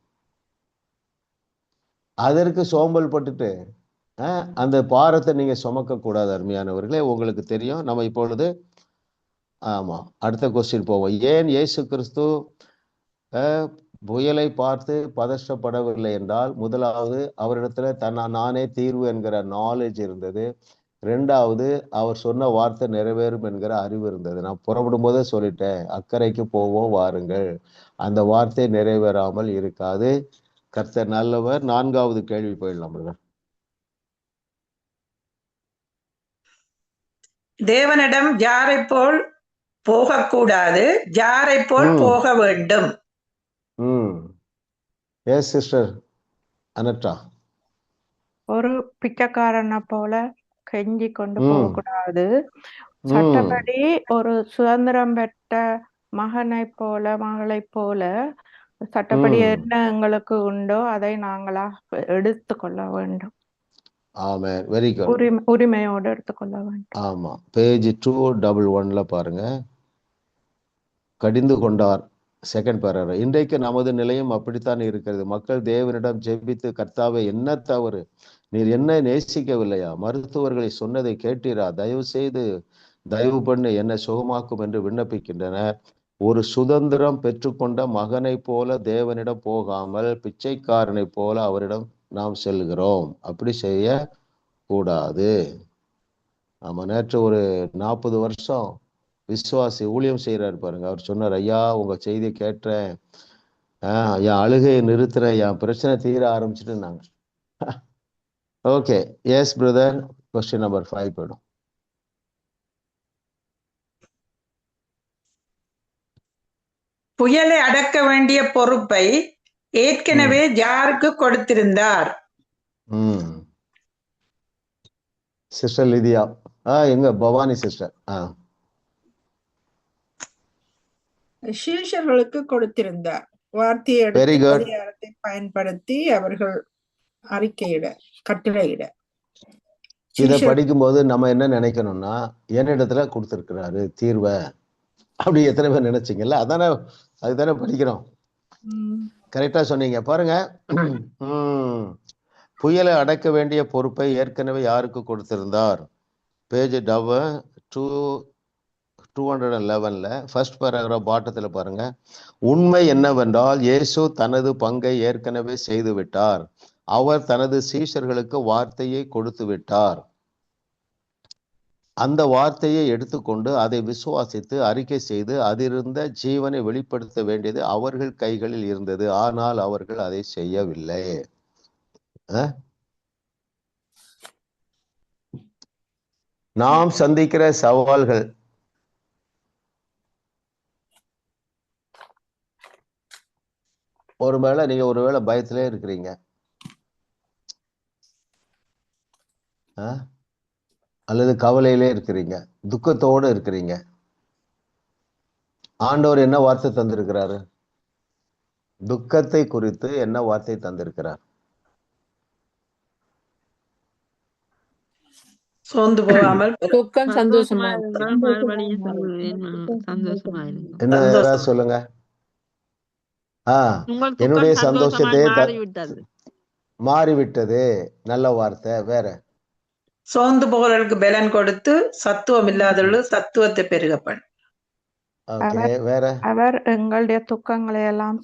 அதற்கு சோம்பல் பட்டுட்டு அந்த பாரத்தை நீங்க சுமக்க கூடாது. அருமையானவர்களே, உங்களுக்கு தெரியும். நம்ம இப்பொழுது அடுத்த கொஸ்டின் போவோம். ஏன் இயேசு கிறிஸ்து புயலை பார்த்து பதஷ்டப்படவில்லை என்றால், முதலாவது அவரிடத்துல நானே தீர்வு என்கிற நாலேஜ் இருந்தது. ரெண்டாவது அவர் சொன்ன வார்த்தை நிறைவேறும் என்கிற அறிவு இருந்தது. நான் புறப்படும் போதே சொல்லிட்டேன், அக்கறைக்கு போவோம் வாருங்கள், அந்த வார்த்தை நிறைவேறாமல் இருக்காது. கர்த்தர் நல்லவர். 4வது கேள்வி போயிடலாம். தேவனிடம் யாரை போல் போகக்கூடாது, யாரை போல் போக வேண்டும்? எஸ் சிஸ்டர் அனட்டா. ஒரு பிச்சைக்காரனை போல கெஞ்சி கொண்டு போகக்கூடாது. சட்டப்படி ஒரு சுதந்திரம் பெற்ற மகனை போல, மகளை போல சட்டப்படி என்ன எங்களுக்கு உண்டோ அதை நாங்களா எடுத்துக்கொள்ள வேண்டும். ஆமென். Very good. உரிமையோடு எடுத்துக்கொள்ள வேண்டும். ஆமா, பேஜ் 211 பாருங்க. கடிந்து கொண்டார், செகண்ட் பேராகிராஃப். இன்றைக்கு நமது நிலையம் அப்படித்தான் இருக்கிறது. மக்கள் தேவனிடம் ஜெபித்து, கர்த்தாவே என்ன தவறு, நீர் என்ன நேசிக்கவில்லையா, மருத்துவர்களை சொன்னதை கேட்டீரா, தயவு பண்ணி என்னை சுகமாக்கும் என்று விண்ணப்பிக்கின்றனர். ஒரு சுதந்திரம் பெற்றுக்கொண்ட மகனை போல தேவனிடம் போகாமல் பிச்சைக்காரனை போல அவரிடம் நாம் செல்கிறோம். அப்படி செய்ய கூடாது. ஆமா, நேற்று ஒரு 40 வருஷம் விசுவாசி ஊழியம் செய்யறாரு பாருங்க. அவர் சொன்னார், ஐயா உங்க செய்தியை கேட்டேன், என் அழுகையை நிறுத்துறேன், என் பிரச்சனை தீர ஆரம்பிச்சுட்டு. Okay, yes brother, question number 5 போயிடும். புயலை அடக்க வேண்டிய பொறுப்பை ஏற்கனவே யாருக்கு கொடுத்திருந்தார்? Sister Lydia. எங்க பவானி சிஸ்டர். சீஷர்களுக்கு கொடுத்திருந்தார். வார்த்தையை Very எடுத்து good. அதிகாரத்தை பயன்படுத்தி அவர்கள் அறிக்கையிட, கட்டளையிட. இத சீஷர் படிக்கும்போது நம்ம என்ன நினைக்கணும்னா, என்னிடத்துல கொடுத்திருக்கிறாரு தீர்வை, அப்படி எத்தனை பேர் நினைச்சீங்கல்ல? அதுதானே படிக்கிறோம். கரெக்டா சொன்னீங்க பாருங்க. புயலை அடக்க வேண்டிய பொறுப்பை ஏற்கனவே யாருக்கு கொடுத்திருந்தார்? பேஜ் 211ல ஃபர்ஸ்ட் பேராகிராஃப் பாட்டத்தில் பாருங்க. உண்மை என்னவென்றால் இயேசு தனது பங்கை ஏற்கனவே செய்து விட்டார். அவர் தனது சீஷர்களுக்கு வார்த்தையை கொடுத்து விட்டார். அந்த வார்த்தையை எடுத்துக்கொண்டு அதை விசுவாசித்து அறிக்கை செய்து அதிலிருந்த ஜீவனை வெளிப்படுத்த வேண்டியது அவர்கள் கைகளில் இருந்தது. ஆனால் அவர்கள் அதை செய்யவில்லை. நாம் சந்திக்கிற சவால்கள் நீங்க ஒருவேளை பயத்திலே இருக்கிறீங்க, அல்லது கவலையிலே இருக்கிறீங்க, துக்கத்தோடு இருக்கிறீங்க. ஆண்டவர் என்ன வார்த்தை தந்திருக்கிறாரு? துக்கத்தை குறித்து என்ன வார்த்தை தந்திருக்கிறார்? சோர்ந்து போகாமல் துக்கம் சந்தோஷமா என்ன யாராவது சொல்லுங்க. என்னுடைய சந்தோஷத்தை மாறிவிட்டது. நல்ல வார்த்தை. வேற? சோர்ந்து போகிறவர்களுக்கு பலன் கொடுத்து சத்துவம் இல்லாதவர்களுக்கு சத்துவத்தை பெருகப்படும். ஓகே, வேற? அவர் எங்களுடைய துக்கங்களை எல்லாம்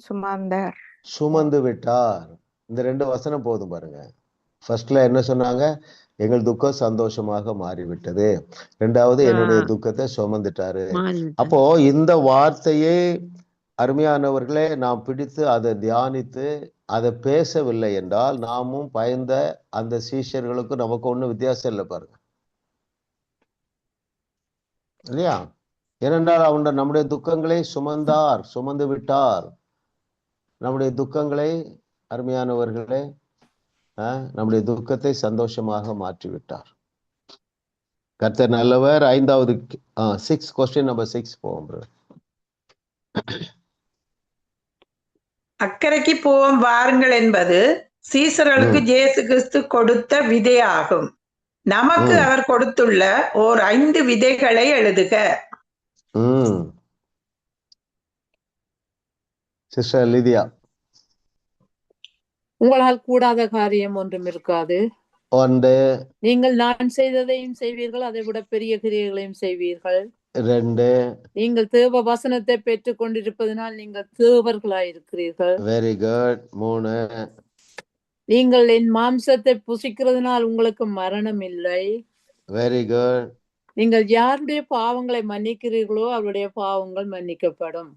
சுமந்து விட்டார். இந்த 2 வசனம் போதும் பாருங்க. ஃபர்ஸ்ட்ல என்ன சொன்னாங்க? எங்கள் துக்கம் சந்தோஷமாக மாறிவிட்டது. 2வது என்னுடைய துக்கத்தை சுமந்துட்டாரு. அப்போ இந்த வார்த்தையை அருமையானவர்களே நாம் பிடித்து அதை தியானித்து அதை பேசவில்லை என்றால் நாமும் பயந்த அந்த சீஷர்களுக்கும் நமக்கு ஒன்றும் வித்தியாசம் இல்லை பாருங்க, இல்லையா? ஏனென்றால் அவன் நம்முடைய துக்கங்களை சுமந்து விட்டார். நம்முடைய துக்கங்களை அருமையானவர்களே நம்முடைய துக்கத்தை சந்தோஷமாக மாற்றிவிட்டார். கர்த்தர் நல்லவர். 5வது 6 கொஸ்டின் நம்பர் 6 போவோம். அக்கறைக்கு போவோம் வாருங்கள் என்பது சீசர்களுக்கு இயேசு கிறிஸ்து கொடுத்த விதையாகும். நமக்கு அவர் கொடுத்துள்ள ஓர் 5 விதைகளை எழுதுக. சிஸ்டர் லிதியா. உங்களால் கூடாத காரியம் ஒன்றும் இருக்காது. நீங்கள் நான் செய்ததையும் செய்வீர்கள், அதை விட பெரிய கிரியைகளையும் செய்வீர்கள். 2 நீங்கள் தேவ வசனத்தை பெற்றுக் கொண்டிருப்பதனால் நீங்கள் தேவர்களாயிருக்கிறீர்கள். Very good. 3 நீங்கள் என் மாம்சத்தை புசிக்கிறதுனால் உங்களுக்கு மரணம் இல்லை. Very good. நீங்கள் யாருடைய பாவங்களை மன்னிக்கிறீர்களோ அவருடைய பாவங்கள் மன்னிக்கப்படும்.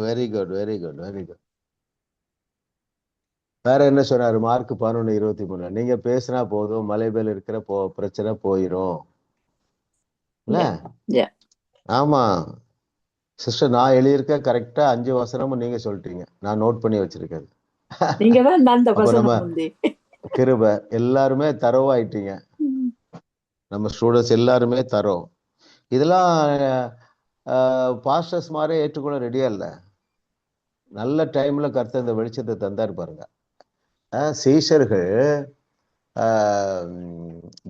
Very good, very good, very good. வேற என்ன சொன்னாரு? மார்க் 11:23. நீங்க பேசினா போதும், மலை மேல இருக்கிற பிரச்சனை போயிரும். ஆமா சிஸ்டர், நான் எழுதியிருக்க கரெக்டா 5 வசனமும் நீங்க சொல்லிட்டீங்க. நான் நோட் பண்ணி வச்சிருக்கேன். கிருபை. எல்லாருமே தரோவாயிட்டீங்க. நம்ம ஸ்டூடெண்ட்ஸ் எல்லாருமே தரோம். இதெல்லாம் பாஸ்டர்ஸ் மாதிரி ஏற்றுக்கொள்ள ரெடியா இல்லை. நல்ல டைம்ல கர்த்தர் இந்த வெளிச்சத்தை தந்தாரு பாருங்க. சீஷர்கள்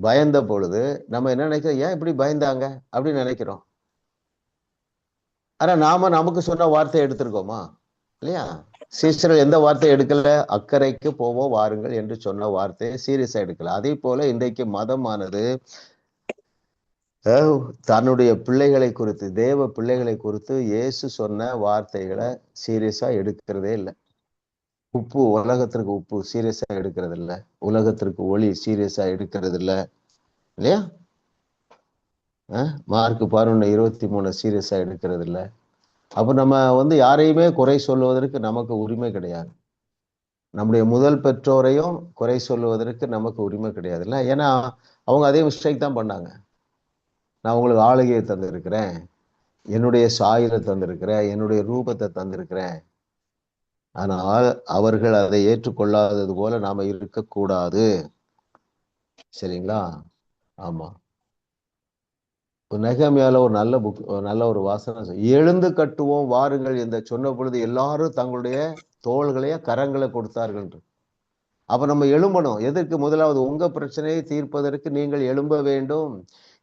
பயந்த பொழுது நம்ம என்ன நினைக்கிறோம்? ஏன் இப்படி பயந்தாங்க அப்படின்னு நினைக்கிறோம். ஆனா நாம நமக்கு சொன்ன வார்த்தையை எடுத்திருக்கோமா? இல்லையா? சீஷர்கள் எந்த வார்த்தையை எடுக்கல? அக்கறைக்கு போவோம் வாருங்கள் என்று சொன்ன வார்த்தையை சீரியஸா எடுக்கல. அதே போல இன்றைக்கு மதமானது தன்னுடைய பிள்ளைகளை குறித்து, தேவ பிள்ளைகளை குறித்து இயேசு சொன்ன வார்த்தைகளை சீரியஸா எடுக்கிறதே இல்லை. உப்பு, உலகத்திற்கு உப்பு சீரியஸா எடுக்கிறது இல்லை. உலகத்திற்கு ஒளி சீரியஸா எடுக்கிறது இல்லை, இல்லையா? மார்க் 11:23 சீரியஸா எடுக்கிறது இல்லை. அப்ப நம்ம யாரையுமே குறை சொல்வதற்கு நமக்கு உரிமை கிடையாது. நம்முடைய முதல் பெற்றோரையும் குறை சொல்லுவதற்கு நமக்கு உரிமை கிடையாதுல்ல. ஏன்னா அவங்க அதே மிஸ்டேக் தான் பண்ணாங்க. நான் உங்களுக்கு ஆளுகையை தந்திருக்கிறேன், என்னுடைய சாயலை தந்திருக்கிறேன், என்னுடைய ரூபத்தை தந்திருக்கிறேன். ஆனால் அவர்கள் அதை ஏற்றுக்கொள்ளாதது போல நாம இருக்கக்கூடாது. சரிங்களா? ஆமா. நெகமியால ஒரு நல்ல புக், நல்ல ஒரு வாசனை, எழுந்து கட்டுவோம் வாருங்கள் என்று சொன்ன பொழுது எல்லாரும் தங்களுடைய தோள்களைய கரங்களை கொடுத்தார்கள். அப்ப நம்ம எழும்பணும். எதற்கு? முதலாவது உங்க பிரச்சனையை தீர்ப்பதற்கு நீங்கள் எழும்ப வேண்டும்.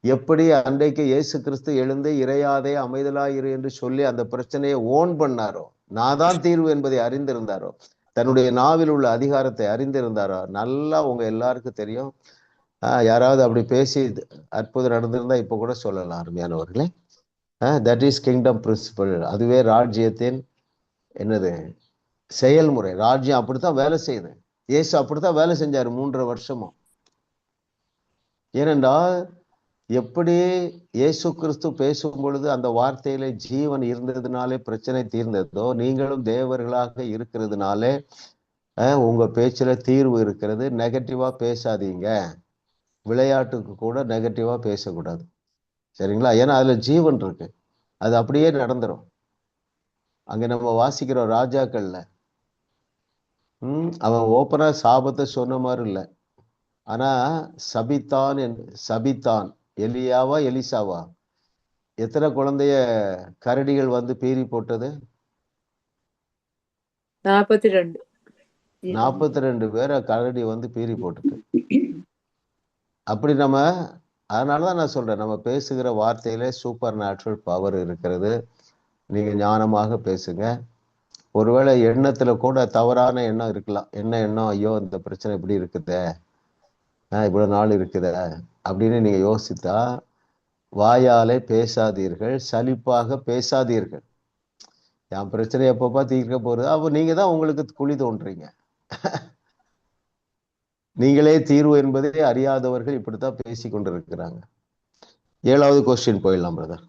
எப்படி அன்றைக்கு இயேசு கிறிஸ்து எழுந்து இறையாதே அமைதலாயிரு என்று சொல்லி அந்த பிரச்சனையை ஓன் பண்ணாரோ, நான் தான் தீர்வு என்பதை அறிந்திருந்தாரோ, தன்னுடைய நாவில் உள்ள அதிகாரத்தை அறிந்திருந்தாரோ, நல்லா உங்க எல்லாருக்கும் தெரியும். யாராவது அப்படி பேசி அற்புதம் நடந்திருந்தா இப்ப கூட சொல்லலாம் அருமையானவர்களே. That is kingdom principle. அதுவே ராஜ்யத்தின் என்னது செயல்முறை. ராஜ்யம் அப்படித்தான் வேலை செய்யுது. இயேசு அப்படித்தான் வேலை செஞ்சாரு 3.5 வருஷமும். ஏனென்றால் எப்படி இயேசு கிறிஸ்து பேசும் பொழுது அந்த வார்த்தையில ஜீவன் இருந்ததுனாலே பிரச்சனை தீர்ந்ததோ, நீங்களும் தேவர்களாக இருக்கிறதுனாலே உங்க பேச்சுல தீர்வு இருக்கிறது. நெகட்டிவா பேசாதீங்க. விளையாட்டுக்கு கூட நெகட்டிவா பேசக்கூடாது. சரிங்களா? ஏன்னா அதுல ஜீவன் இருக்கு. அது அப்படியே நடந்துரும். அங்க நம்ம வாசிக்கிறோம் ராஜாக்கள்ல, அவன் ஓப்பனா சாபத்தை சொன்ன மாதிரி இல்லை. ஆனா சபித்தான். எலியாவா எலிசாவா? எத்தனை குழந்தைய கரடிகள் வந்து பீறி போட்டது? 42 பேரை கரடி வந்து பீறி போட்டுட்டு. அப்படி நம்ம, அதனாலதான் நான் சொல்றேன், நம்ம பேசுகிற வார்த்தையில சூப்பர் நேச்சுரல் பவர் இருக்கிறது. நீங்க ஞானமாக பேசுங்க. ஒருவேளை எண்ணத்துல கூட தவறான எண்ணம் இருக்கலாம். என்ன எண்ணம்? ஐயோ இந்த பிரச்சனை இப்படி இருக்குதே, இவ்வளவு நாள் இருக்குத அப்படின்னு நீங்க யோசித்தா, வாயாலே பேசாதீர்கள், சலிப்பாக பேசாதீர்கள். என் பிரச்சனை எப்பப்பா தீர்க்க போறது? அப்போ நீங்க தான் உங்களுக்கு குழி தோன்றீங்க. நீங்களே தீர்வு என்பதை அறியாதவர்கள் இப்படித்தான் பேசி கொண்டிருக்கிறாங்க. 7வது கொஸ்டின் போயிடலாம் பிரதர்.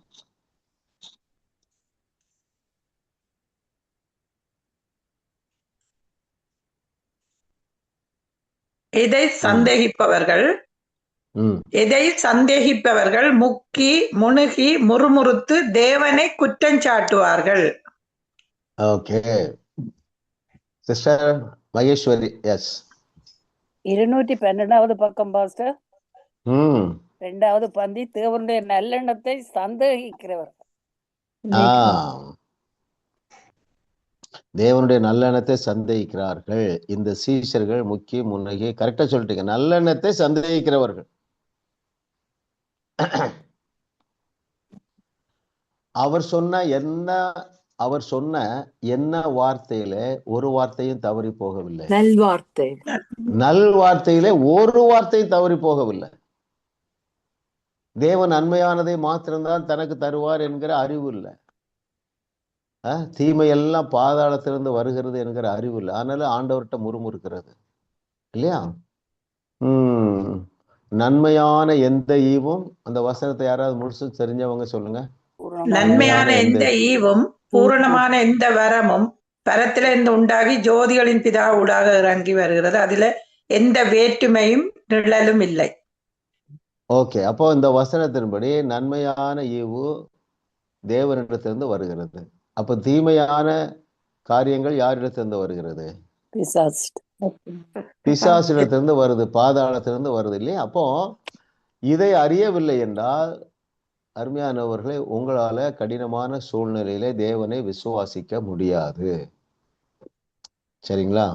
எதை சந்தேகிப்பவர்கள் முக்கி முணுகி முறுமுறுத்து தேவனை குற்றம் சாட்டுவார்கள். Okay sister Maheswari. எஸ், 212வது பக்கம் பாஸ்டர். 2வது பந்தி, தேவனுடைய நல்லெண்ணத்தை சந்தேகிக்கிறவர்கள். தேவனுடைய நல்லெண்ணத்தை சந்தேகிக்கிறார்கள். இந்த சீஷர்கள் முக்கிய முன்னகி கரெக்டா சொல்லிட்டீங்க. நல்லெண்ணத்தை சந்தேகிக்கிறவர்கள். அவர் சொன்ன என்ன வார்த்தையில ஒரு வார்த்தையும் தவறி போகவில்லை. நல்வார்த்தையிலே ஒரு வார்த்தையும் தவறி போகவில்லை. தேவன் நன்மையானதை மாத்திரம்தான் தனக்கு தருவார் என்கிற அறிவு இல்லை. தீமையெல்லாம் பாதாளத்திலிருந்து வருகிறது என்கிற அறிவு இல்லை. அதனால ஆண்டவர்கிட்ட முறுமுறுக்கிறது இல்லையா? நன்மையான எந்த ஈவும், அந்த வசனத்தை யாராவது முழுசு தெரிஞ்சவங்க சொல்லுங்க. நன்மையான எந்த ஈவும் பூரணமான எந்த வரமும் பரத்திலிருந்து உண்டாகி ஜோதிகளின் பிதா ஊடாக இறங்கி வருகிறது. அதுல எந்த வேற்றுமையும் நிழலும் இல்லை. ஓகே, அப்போ இந்த வசனத்தின்படி நன்மையான ஈவு தேவனிடத்திலிருந்து வருகிறது. அப்ப தீமையான காரியங்கள் யாரிடத்திலிருந்து வருகிறது? பிசாசிடத்திலிருந்து வருது, பாதாளத்திலிருந்து வருது இல்லையா? அப்போ இதை அறியவில்லை என்றால் அருமையானவர்களே, உங்களால கடினமான சூழ்நிலையில தேவனை விசுவாசிக்க முடியாது. சரிங்களா?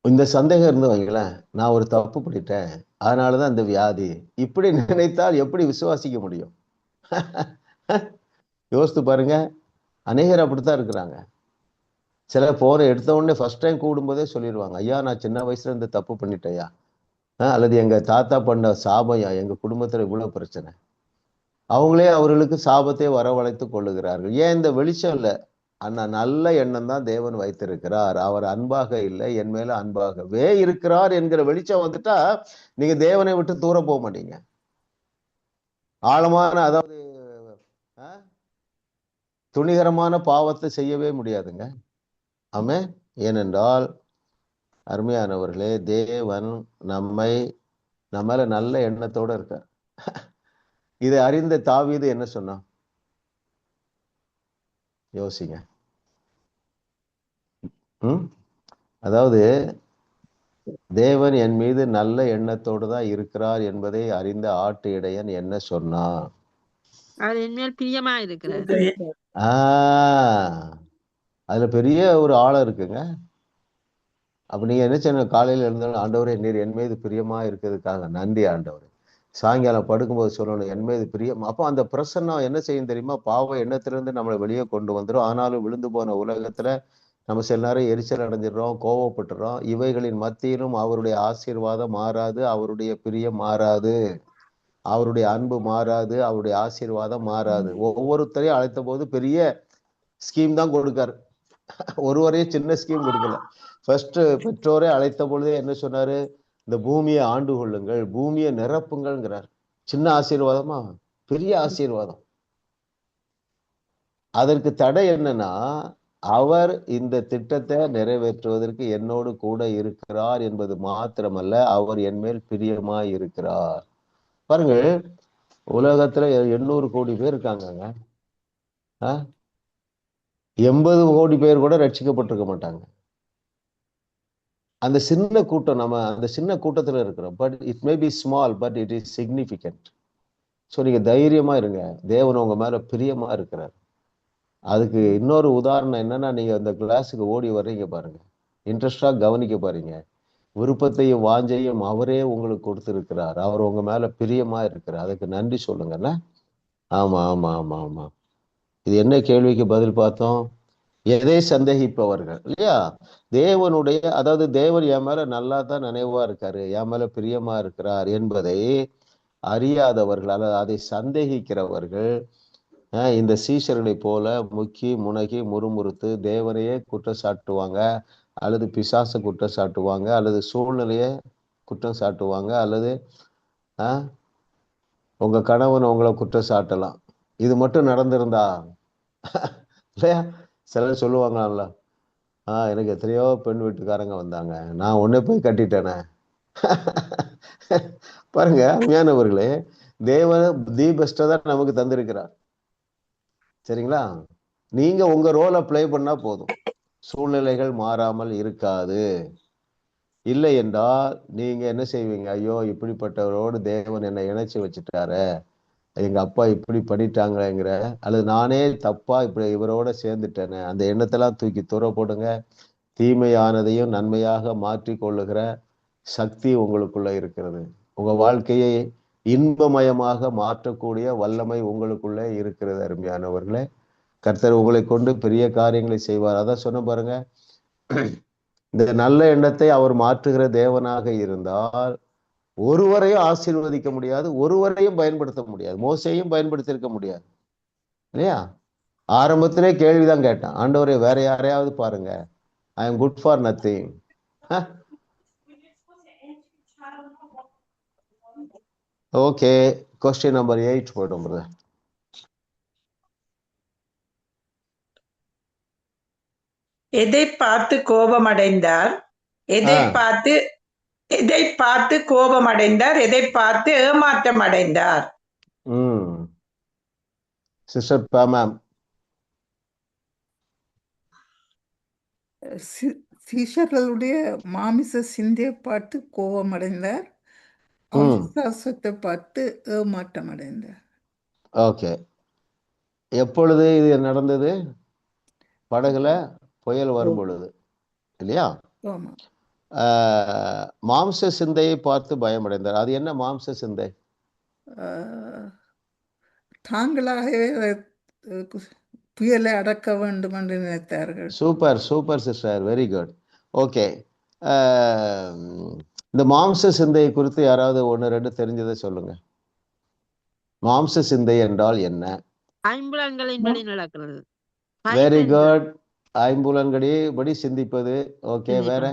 இந்த சந்தேகம் இருந்து வைங்களேன், நான் ஒரு தப்பு பண்ணிட்டேன் அதனாலதான் இந்த வியாதி, இப்படி நினைத்தால் எப்படி விசுவாசிக்க முடியும்? யோசித்து பாருங்க. அநேகர் அப்படித்தான் இருக்கிறாங்க. சில போற எடுத்த உடனே ஃபர்ஸ்ட் டைம் கூடும்போதே சொல்லிடுவாங்க, ஐயா நான் சின்ன வயசுல இந்த தப்பு பண்ணிட்டேயா, அல்லது எங்க தாத்தா பண்ண சாபையா, எங்க குடும்பத்துல இவ்வளவு பிரச்சனை. அவங்களே அவர்களுக்கு சாபத்தை வரவழைத்து கொள்ளுகிறார்கள். ஏன்? இந்த வெளிச்சம் இல்லை. ஆனா நல்ல எண்ணம் தான் தேவன் வைத்திருக்கிறார். அவர் அன்பாக இல்லை, என் மேல அன்பாகவே இருக்கிறார் என்கிற வெளிச்சம் வந்துட்டா நீங்க தேவனை விட்டு தூர போக மாட்டீங்க. ஆழமான, அதாவது துணிகரமான பாவத்தை செய்யவே முடியாதுங்க. ஆமே. ஏனென்றால் அருமையானவர்களே, தேவன் நம்ம மேல நல்ல எண்ணத்தோட இருக்கார். இதை அறிந்த தாவீது என்ன சொன்னான்? யோசிங்க. அதாவது தேவன் என் மீது நல்ல எண்ணத்தோடு தான் இருக்கிறார் என்பதை அறிந்த ஆட்டு இடையன் என்ன சொன்னான்? அவர் என்மேல் பிரியமா இருக்கிறார். அதுல பெரிய ஒரு ஆழம் இருக்குங்க. அப்ப நீங்க என்ன செய்யணும்? காலையில எழுந்தாலும், ஆண்டவரே நீர் என் மீது பிரியமா இருக்கிறதுக்காக நன்றி ஆண்டவரே. சாயங்காலம் படுக்கும்போது சொல்லணும், என் மீது பிரியம். அப்போ அந்த பிரசன்னம் என்ன செய்யும் தெரியுமா? பாவ எண்ணத்திலிருந்து நம்மளை வெளியே கொண்டு வந்துடும். ஆனாலும் விழுந்து போன உலகத்துல நம்ம சில நேரம் எரிச்சல் அடைஞ்சிடறோம், கோவப்பட்டுறோம். இவைகளின் மத்தியிலும் அவருடைய ஆசீர்வாதம் மாறாது, அவருடைய பிரியம் மாறாது, அவருடைய அன்பு மாறாது, அவருடைய ஆசீர்வாதம் மாறாது. ஒவ்வொருத்தரையும் அழைத்த போது பெரிய ஸ்கீம் தான் கொடுக்காரு. ஒருவரையும் சின்ன ஸ்கீம் கொடுக்கல. ஃபர்ஸ்ட் பெற்றோரை அழைத்த பொழுதே என்ன சொன்னாரு? இந்த பூமியை ஆண்டு கொள்ளுங்கள், பூமியை நிரப்புங்கள்ங்கிறார். சின்ன ஆசீர்வாதமா? பெரிய ஆசீர்வாதம். அதற்கு தடை என்னன்னா, அவர் இந்த திட்டத்தை நிறைவேற்றுவதற்கு என்னோடு கூட இருக்கிறார் என்பது மாத்திரமல்ல, அவர் என் மேல் பிரியமாய் இருக்கிறார். பாருங்க, உலகத்துல 800 கோடி பேர் இருக்காங்க. 80 கோடி பேர் கூட ரட்சிக்கப்பட்டிருக்க மாட்டாங்க. அந்த சின்ன கூட்டம், நம்ம அந்த சின்ன கூட்டத்துல இருக்கிறோம். But it may be small, but it is significant. So நீங்க தைரியமா இருங்க, தேவன் உங்க மேல பிரியமா இருக்கிறார். அதுக்கு இன்னொரு உதாரணம் என்னன்னா, நீங்க அந்த கிளாஸுக்கு ஓடி வர்றீங்க பாருங்க, இன்ட்ரெஸ்டா கவனிக்க பாருங்க. விருப்பத்தையும் வாஞ்சையும் அவரே உங்களுக்கு கொடுத்திருக்கிறார். அவர் உங்க மேல பிரியமா இருக்கிறார். அதுக்கு நன்றி சொல்லுங்கண்ணா. ஆமா ஆமா ஆமா ஆமா. இது என்ன கேள்விக்கு பதில் பார்த்தோம்? எதை சந்தேகிப்பவர்கள் இல்லையா? தேவனுடைய, அதாவது தேவன் என் மேல நல்லா தான் நினைவா இருக்காரு, என் மேல பிரியமா இருக்கிறார் என்பதை அறியாதவர்கள், அல்லது அதை சந்தேகிக்கிறவர்கள் இந்த சீஷர்களை போல முக்கி முனகி முறுமுறுத்து தேவனையே குற்றம் சாட்டுவாங்க, அல்லது பிசாச குற்றம் சாட்டுவாங்க, அல்லது சூழ்நிலையை குற்றம் சாட்டுவாங்க, அல்லது உங்க கணவன் உங்களை குற்றம் சாட்டலாம். இது மட்டும் நடந்திருந்தா இல்லையா? சிலர் சொல்லுவாங்கல்ல, எனக்கு எத்தனையோ பெண் வீட்டுக்காரங்க வந்தாங்க, நான் ஒன்னே போய் கட்டிட்டேனே. பாருங்க அருமையானவர்களே, தேவன் தி பெஸ்டா தான் நமக்கு தந்திருக்கிறார். சரிங்களா? நீங்க உங்க ரோலை பிளே பண்ணா போதும், சூழ்நிலைகள் மாறாமல் இருக்காது. இல்லை என்றால் நீங்க என்ன செய்வீங்க? ஐயோ, இப்படிப்பட்டவரோடு தேவன் என்னை இணைச்சு வச்சுட்டாரு, எங்க அப்பா இப்படி பண்ணிட்டாங்களேங்கிற, அல்லது நானே தப்பா இப்படி இவரோட சேர்ந்துட்டேன்னு அந்த எண்ணத்தெல்லாம் தூக்கி தூர போடுங்க. தீமையானதையும் நன்மையாக மாற்றி கொள்ளுகிற சக்தி உங்களுக்குள்ள இருக்கிறது. உங்க வாழ்க்கையை இன்பமயமாக மாற்றக்கூடிய வல்லமை உங்களுக்குள்ளே இருக்கிறது. அருமையானவர்களே, கர்த்தர் உங்களை கொண்டு பெரிய காரியங்களை செய்வார். அதான் சொன்ன பாருங்க, இந்த நல்ல எண்ணத்தை அவர் மாற்றுகிற தேவனாக இருந்தால் ஒருவரையும் ஆசீர்வதிக்க முடியாது, ஒருவரையும் பயன்படுத்த முடியாது. மோசையும் பயன்படுத்தியிருக்க முடியாது இல்லையா? ஆரம்பத்திலே கேள்விதான் கேட்டான், ஆண்டவரே வேற யாரையாவது பாருங்க, I am good for nothing. Okay, question number 8 போய்டும். எதை பார்த்து கோபம் அடைந்தார்? எதை பார்த்து கோபம் அடைந்தார்? எதை பார்த்து ஏமாற்றம் அடைந்தார்? சிஸ்டர் பாமாம். சீஷர்களுடைய மாமிச சிந்தையை பார்த்து கோபம் அடைந்தார், விசுவாசத்தை பார்த்து ஏமாற்றம் அடைந்தார். ஓகே, எப்பொழுது இது நடந்தது? படகுல புயல் வரும் பொழுது இல்லையா? மாம்ச சிந்தையை பார்த்து பயமடைந்தார். அது என்ன மாம்ச சிந்தை? தாங்களாகவே புயலை அடக்க வேண்டும் என்று நினைத்தார்கள். Super super sister, very good. Okay, இந்த மாம்ச சிந்தையை குறித்து யாராவது 1-2 தெரிஞ்சதை சொல்லுங்க. மாம்ச சிந்தை என்றால் என்ன? ஐம்புலன்களின்படி நடக்கிறது. வெரி குட், ஐம்புலன்களின்படி சிந்திப்பது. ஓகே, வேற?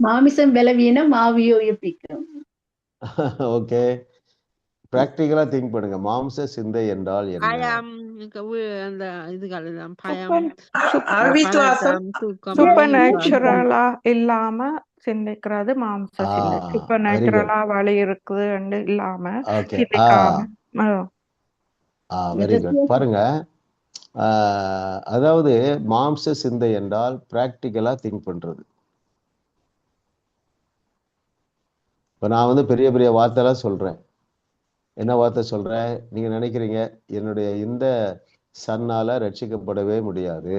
மாமிசம் பலவீனம், ஆவியை உயிர்ப்பிக்கும். ஓகே, பிராக்டிக்கலா திங்க் பண்ணுங்க. மாம்ச சிந்தை என்றால் என்ன? பயம், அந்த இதுகள் எல்லாம் பயம், அவிசுவாசம், பதட்டம், தூக்கம், சூப்பர் விசுவாசம். நேச்சுரலா இல்லாம சிந்திக்கிறது மாம்ச சிந்தை. Super very good. நேச்சுரலா வழி இருக்குது இல்லாம ஓகே. சிந்திக்காம very good. பாருங்க, அதாவது மாம்ச சிந்தை என்றால் பிராக்டிக்கலா திங்க் பண்றது. இப்ப நான் வந்து பெரிய பெரிய வார்த்தைலாம் சொல்றேன். என்ன வார்த்தை சொல்றேன்? நீங்க நினைக்கிறீங்க என்னுடைய இந்த சன்னால ரட்சிக்கப்படவே முடியாது.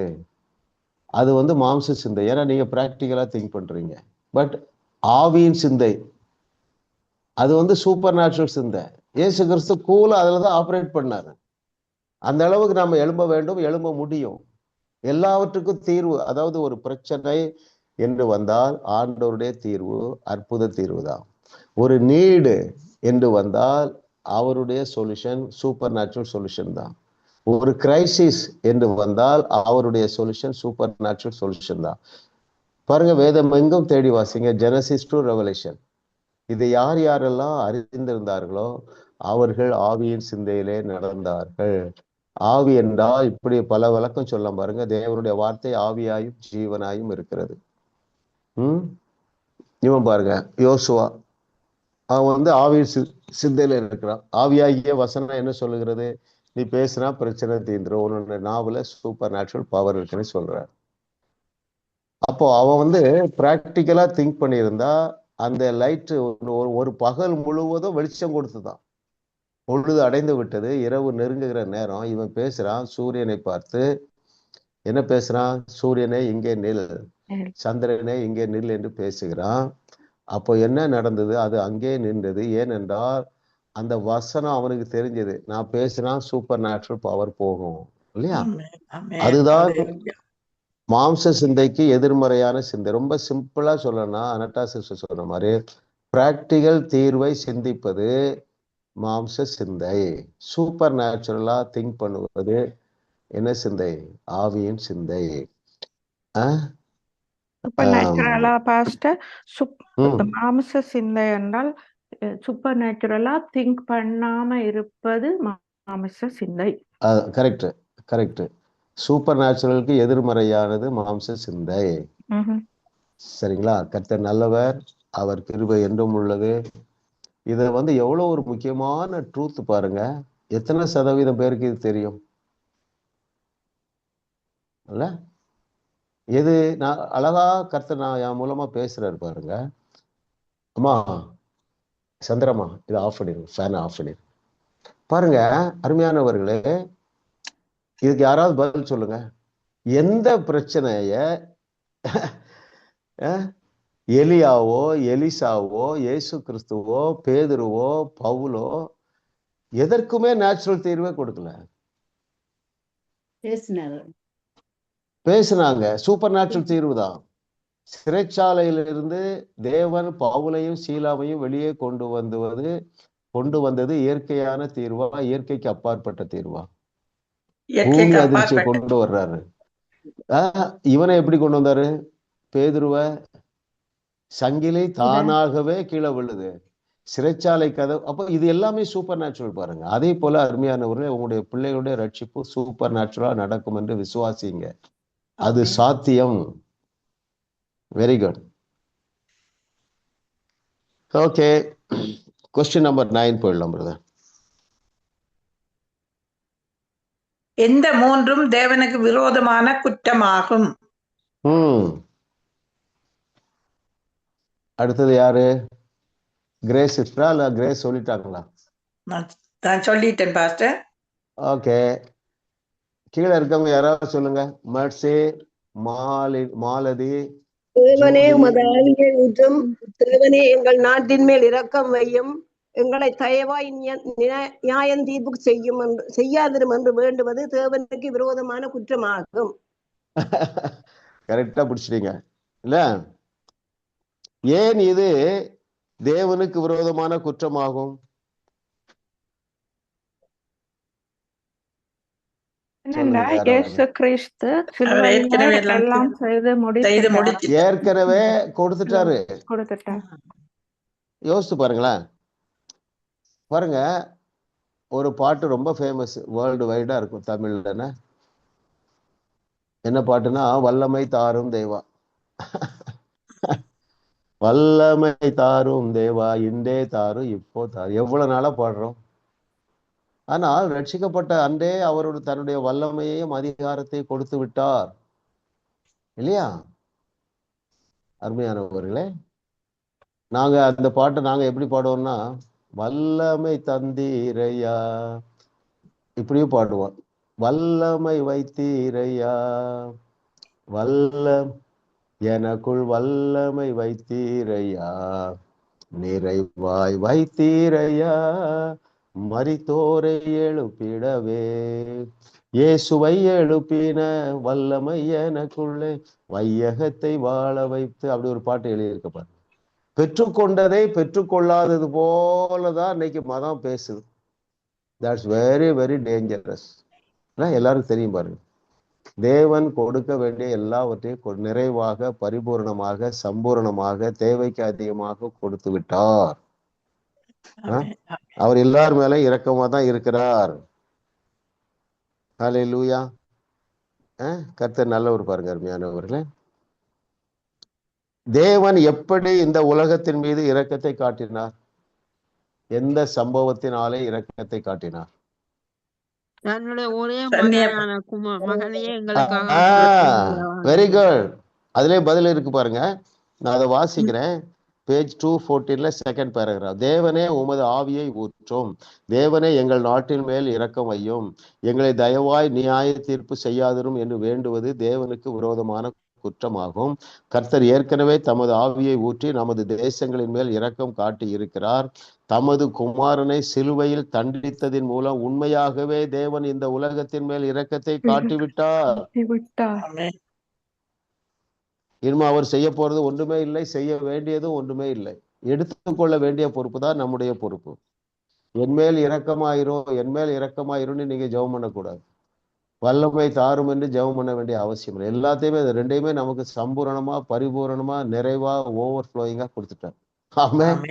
அது வந்து மாம்ச சிந்தை. ஏன்னா நீங்க பிராக்டிக்கலா திங்க் பண்றீங்க. பட் ஆவியின் சிந்தை அது வந்து சூப்பர் நேச்சுரல் சிந்தை. இயேசு கிறிஸ்து கூலா அதுலதான் ஆப்ரேட் பண்ணாரு. அந்த அளவுக்கு நம்ம எழும்ப வேண்டும், எழும்ப முடியும். எல்லாவற்றுக்கும் தீர்வு, அதாவது ஒரு பிரச்சனை என்று வந்தால் ஆண்டவருடைய தீர்வு அற்புத தீர்வு தான். ஒரு நீடு என்று வந்தால் அவருடைய சொல்யூஷன் சூப்பர் நேச்சுரல் சொல்யூஷன் தான். ஒரு கிரைசிஸ் என்று வந்தால் அவருடைய சொல்யூஷன் சூப்பர் நேச்சுரல் சொல்யூஷன் தான். பாருங்க, வேதம் எங்கும் தேடி வாசிங்க, ஜெனசிஸ் டு ரெவலேஷன். இதை யார் யாரெல்லாம் அறிந்திருந்தார்களோ அவர்கள் ஆவியின் சிந்தையிலே நடந்தார்கள். ஆவி என்றால் இப்படி பல விளக்கம் சொல்ல பாருங்க. தேவனுடைய வார்த்தை ஆவியாயும் ஜீவனாயும் இருக்கிறது. இவன் பாருங்க, யோசுவா, அவன் வந்து ஆவியின் சிந்தையில இருக்கிறான். ஆவியாகிய வசனம் என்ன சொல்லுகிறது? நீ பேசுனா பிரச்சனை தீந்துரும், உன்னோட நாவல சூப்பர் நேச்சுரல் பவர் இருக்குன்னு சொல்றார். அப்போ அவன் வந்து பிராக்டிக்கலா திங்க் பண்ணியிருந்தா அந்த லைட்டு ஒரு பகல் முழுவதும் வெளிச்சம் கொடுத்துதான். பொழுது அடைந்து விட்டது, இரவு நெருங்குகிற நேரம். இவன் பேசுறான் சூரியனை பார்த்து. என்ன பேசுறான்? சூரியனை இங்கே நில், சந்திரனை இங்கே நில் என்று பேசுகிறான். அப்போ என்ன நடந்தது? அது அங்கே நின்றது. ஏனென்றால் அந்த வசனம் அவனுக்கு தெரிஞ்சது. நான் பேசினா சூப்பர் நேச்சுரல் பவர் போகும் இல்லையா? அதுதான் மாம்ச சிந்தைக்கு எதிர்மறையான சிந்தை. ரொம்ப சிம்பிளா சொல்லணும்னா அனட்டா சிஸ்டர் சொன்ன மாதிரி பிராக்டிக்கல் தீர்வை சிந்திப்பது மாம்ச சிந்தை. சூப்பர் நேச்சுரலா திங்க் பண்ணுவது என்ன சிந்தை? ஆவியின் சிந்தை. சூப்பர் நேச்சுரலா பாஸ்டர், மாம்ச சிந்தை என்றால் சூப்பர் நேச்சுரலா திங்க் பண்ணாம இருப்பது மாம்ச சிந்தை. Correct correct. சூப்பர் நேச்சுரலுக்கு எதிர்மறையானது மாம்ச சிந்தை. சரிங்களா? கர்த்தர் நல்லவர், அவர் கிருபை என்றும் உள்ளது. இதை வந்து எவ்வளவு ஒரு முக்கியமான ட்ரூத் பாருங்க. எத்தனை சதவீதம் பேருக்கு இது தெரியும்? அல்ல, எது நான் அழகா கர்த்தர் நான் என் மூலமா பேசுறாரு பாருங்க. அம்மா சந்திரமா, இதை ஆஃப் பண்ணிடு, ஃபேனை ஆஃப் பண்ணிடு. பாருங்க அருமையானவர்களே, இதுக்கு யாராவது பதில் சொல்லுங்க. எந்த பிரச்சனைய எலியாவோ எலிசாவோ இயேசு கிறிஸ்துவோ பேதுருவோ பவுலோ எதற்குமே நேச்சுரல் தீர்வே கொடுக்கல. பேசினாங்க, சூப்பர் நேச்சுரல் தீர்வு தான். சிறைச்சாலையிலிருந்து தேவன் பவுலையும் சீலாவையும் வெளியே கொண்டு வந்தது இயற்கையான தீர்வா, இயற்கைக்கு அப்பாற்பட்ட தீர்வா? பூமி அதிர்ச்சியை கொண்டு வர்றாரு. இவனை எப்படி கொண்டு வந்தாரு? பேதுருவ சங்கிலி தானாகவே கீழே விழுது, சிறைச்சாலை கதை. அப்போ இது எல்லாமே சூப்பர் நேச்சுரல் பாருங்க. அதே போல அருமையானவர்களே, உங்களுடைய பிள்ளைகளுடைய ரட்சிப்பு சூப்பர் நேச்சுரலா நடக்கும் என்று விசுவாசிங்க. அது சாத்தியம். Very good. Okay, question number 9 போயிடலாம் பிரதர். எந்த மூன்றும் தேவனுக்கு விரோதமான குற்றமாகும்? அடுத்தது யாரு? கிரேஸ் சிஸ்டரா இல்ல கிரேஸ் சொல்லிட்டாங்களா? நான் சொல்லிட்டேன் பாஸ்டர். ஓகே, கீழே இருக்கவங்க யாராவது சொல்லுங்க. மர்சி, மாலதி. தேவனே உமது ஆவியை ஊற்றும், தேவனே எங்கள் நாட்டின் மேல் இரக்கம் வையும், எங்களை தயவாய் நியாயம் தீர்ப்பு செய்யாதிரும் என்று வேண்டுவது தேவனுக்கு விரோதமான குற்றமாகும். கரெக்டா பிடிச்சிட்டீங்க இல்ல? ஏன் இது தேவனுக்கு விரோதமான குற்றமாகும்? ஏற்கனவே கொடுத்துட்டாரு. யோசித்து பாருங்களேன். பாருங்க, ஒரு பாட்டு ரொம்ப ஃபேமஸ், வேர்ல்டு வைடா இருக்கும் தமிழ்லன்னா. என்ன பாட்டுன்னா, வல்லமை தாரும் தேவா. வல்லமை தாரும் தேவா, இன்றே தாரும் இப்போ தாரும். எவ்வளவு நாளா பாடுறோம். ஆனால் ரட்சிக்கப்பட்ட அன்றே அவரோட தன்னுடைய வல்லமையையும் அதிகாரத்தை கொடுத்து விட்டார் இல்லையா? அருமையானவர்களே, நாங்க அந்த பாட்டை நாங்க எப்படி பாடுவோம்னா, வல்லமை தந்தீரையா, இப்படியும் பாடுவோம். வல்லமை வைத்தீரையா, வல்லம் எனக்குள் வல்லமை வைத்தீரையா, நிறைவாய் வைத்தீரையா, மரித்தோரை எழுப்பிடவே, இயேசுவை எழுப்பின வல்லமை எனக்குள்ளே வையகத்தை வாழ வைத்து. அப்படி ஒரு பாட்டு எழுதியிருக்க பாரு. பெற்றுக்கொண்டதை பெற்றுக்கொள்ளாதது போலதான் இன்னைக்கு மதம் பேசுது. That's very very dangerous. எல்லாரும் தெரியும் பாருங்க. தேவன் கொடுக்க வேண்டிய எல்லாவற்றையும் நிறைவாக, பரிபூர்ணமாக, சம்பூர்ணமாக, தேவைக்கு அதிகமாக கொடுத்து விட்டார். அவர் எல்லார் மேல இரக்கமா தான் இருக்கிறார். ஹல்லேலூயா. கர்த்தர் நல்லவர் பாருங்க அருமையானவர்களே. தேவன் எப்படி இந்த உலகத்தின் மீது இரக்கத்தை காட்டினார்? எந்த சம்பவத்தினாலே இரக்கத்தை காட்டினார்? தன்னுடைய ஒரே மகனையே எங்களுக்காக. Very good. அதுலயே பதில் இருக்கு பாருங்க. நான் அதை வாசிக்கிறேன். Page 214 second paragraph. தேவனே உமது ஆவியை ஊற்றும், தேவனே எங்கள் நாட்டின் மேல் இரக்கம் வையும், எங்களை தயவாய் நியாய தீர்ப்பு செய்யாதிரும் என்று வேண்டுவது தேவனுக்கு விரோதமான குற்றமாகும். கர்த்தர் ஏற்கனவே தமது ஆவியை ஊற்றி நமது தேசங்களின் மேல் இரக்கம் காட்டி இருக்கிறார். தமது குமாரனை சிலுவையில் தண்டித்ததின் மூலம் உண்மையாகவே தேவன் இந்த உலகத்தின் மேல் இரக்கத்தை காட்டிவிட்டார். இனிமே அவர் செய்ய போறது ஒன்றுமே இல்லை, செய்ய வேண்டியதும் ஒன்றுமே இல்லை. எடுத்துக்கொள்ள வேண்டிய பொறுப்பு தான் நம்முடைய பொறுப்பு. என்மேல் இரக்கமாயிரும், என்மேல் இரக்கமாயிரும்னு நீங்க ஜெபம் பண்ணக்கூடாது. வல்லமை தாரும் என்று ஜெபம் பண்ண வேண்டிய அவசியம் இல்லை. எல்லாத்தையுமே ரெண்டையுமே நமக்கு சம்பூரணமா, பரிபூரணமா, நிறைவா, ஓவர் ஃப்ளோயிங்கா கொடுத்துட்டார். ஆமென்.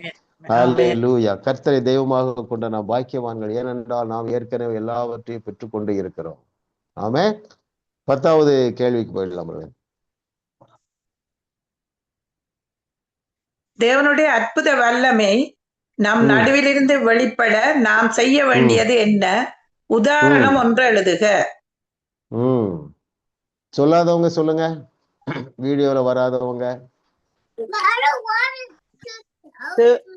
ஹல்லேலூயா. கர்த்தரை தெய்வமாக கொண்ட நாம் பாக்கியவான்கள். ஏனென்றால் நாம் ஏற்கனவே எல்லாவற்றையும் பெற்றுக்கொண்டு இருக்கிறோம். ஆமென். 10வது கேள்விக்கு போயிடலாம். தேவனுடைய அற்புத வல்லமை நம் நடுவிலிருந்து வெளிப்பட நாம் செய்ய வேண்டியது என்ன? உதாரணம் ஒன்று எழுதுக. சொல்லாதவங்க சொல்லுங்க, வீடியோல வராதவங்க.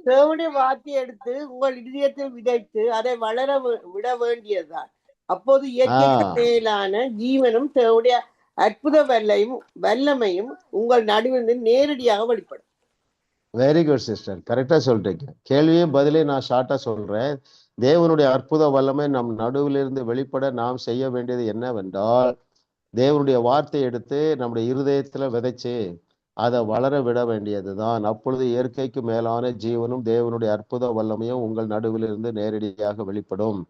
தேவனுடைய வார்த்தையை எடுத்து உங்கள் இதயத்தில் விதைத்து அதை வளர விட வேண்டியதுதான். அப்போது இயற்கையிலான ஜீவனும் தேவனுடைய அற்புத வல்லமையும் உங்கள் நடுவில் நேரடியாக வெளிப்படும். வெரி குட் சிஸ்டர், கரெக்டா சொல்றீங்க. கேள்வியும் பதிலையும் நான் ஷார்ட்டா சொல்றேன். தேவனுடைய அற்புத வல்லமை நம் நடுவிலிருந்து வெளிப்பட நாம் செய்ய வேண்டியது என்னவென்றால், தேவனுடைய வார்த்தை எடுத்து நம்முடைய இருதயத்துல விதைச்சு அதை வளர விட வேண்டியதுதான். அப்பொழுது இயற்கைக்கு மேலான ஜீவனும் தேவனுடைய அற்புத வல்லமையும் உங்கள் நடுவிலிருந்து நேரடியாக வெளிப்படும்.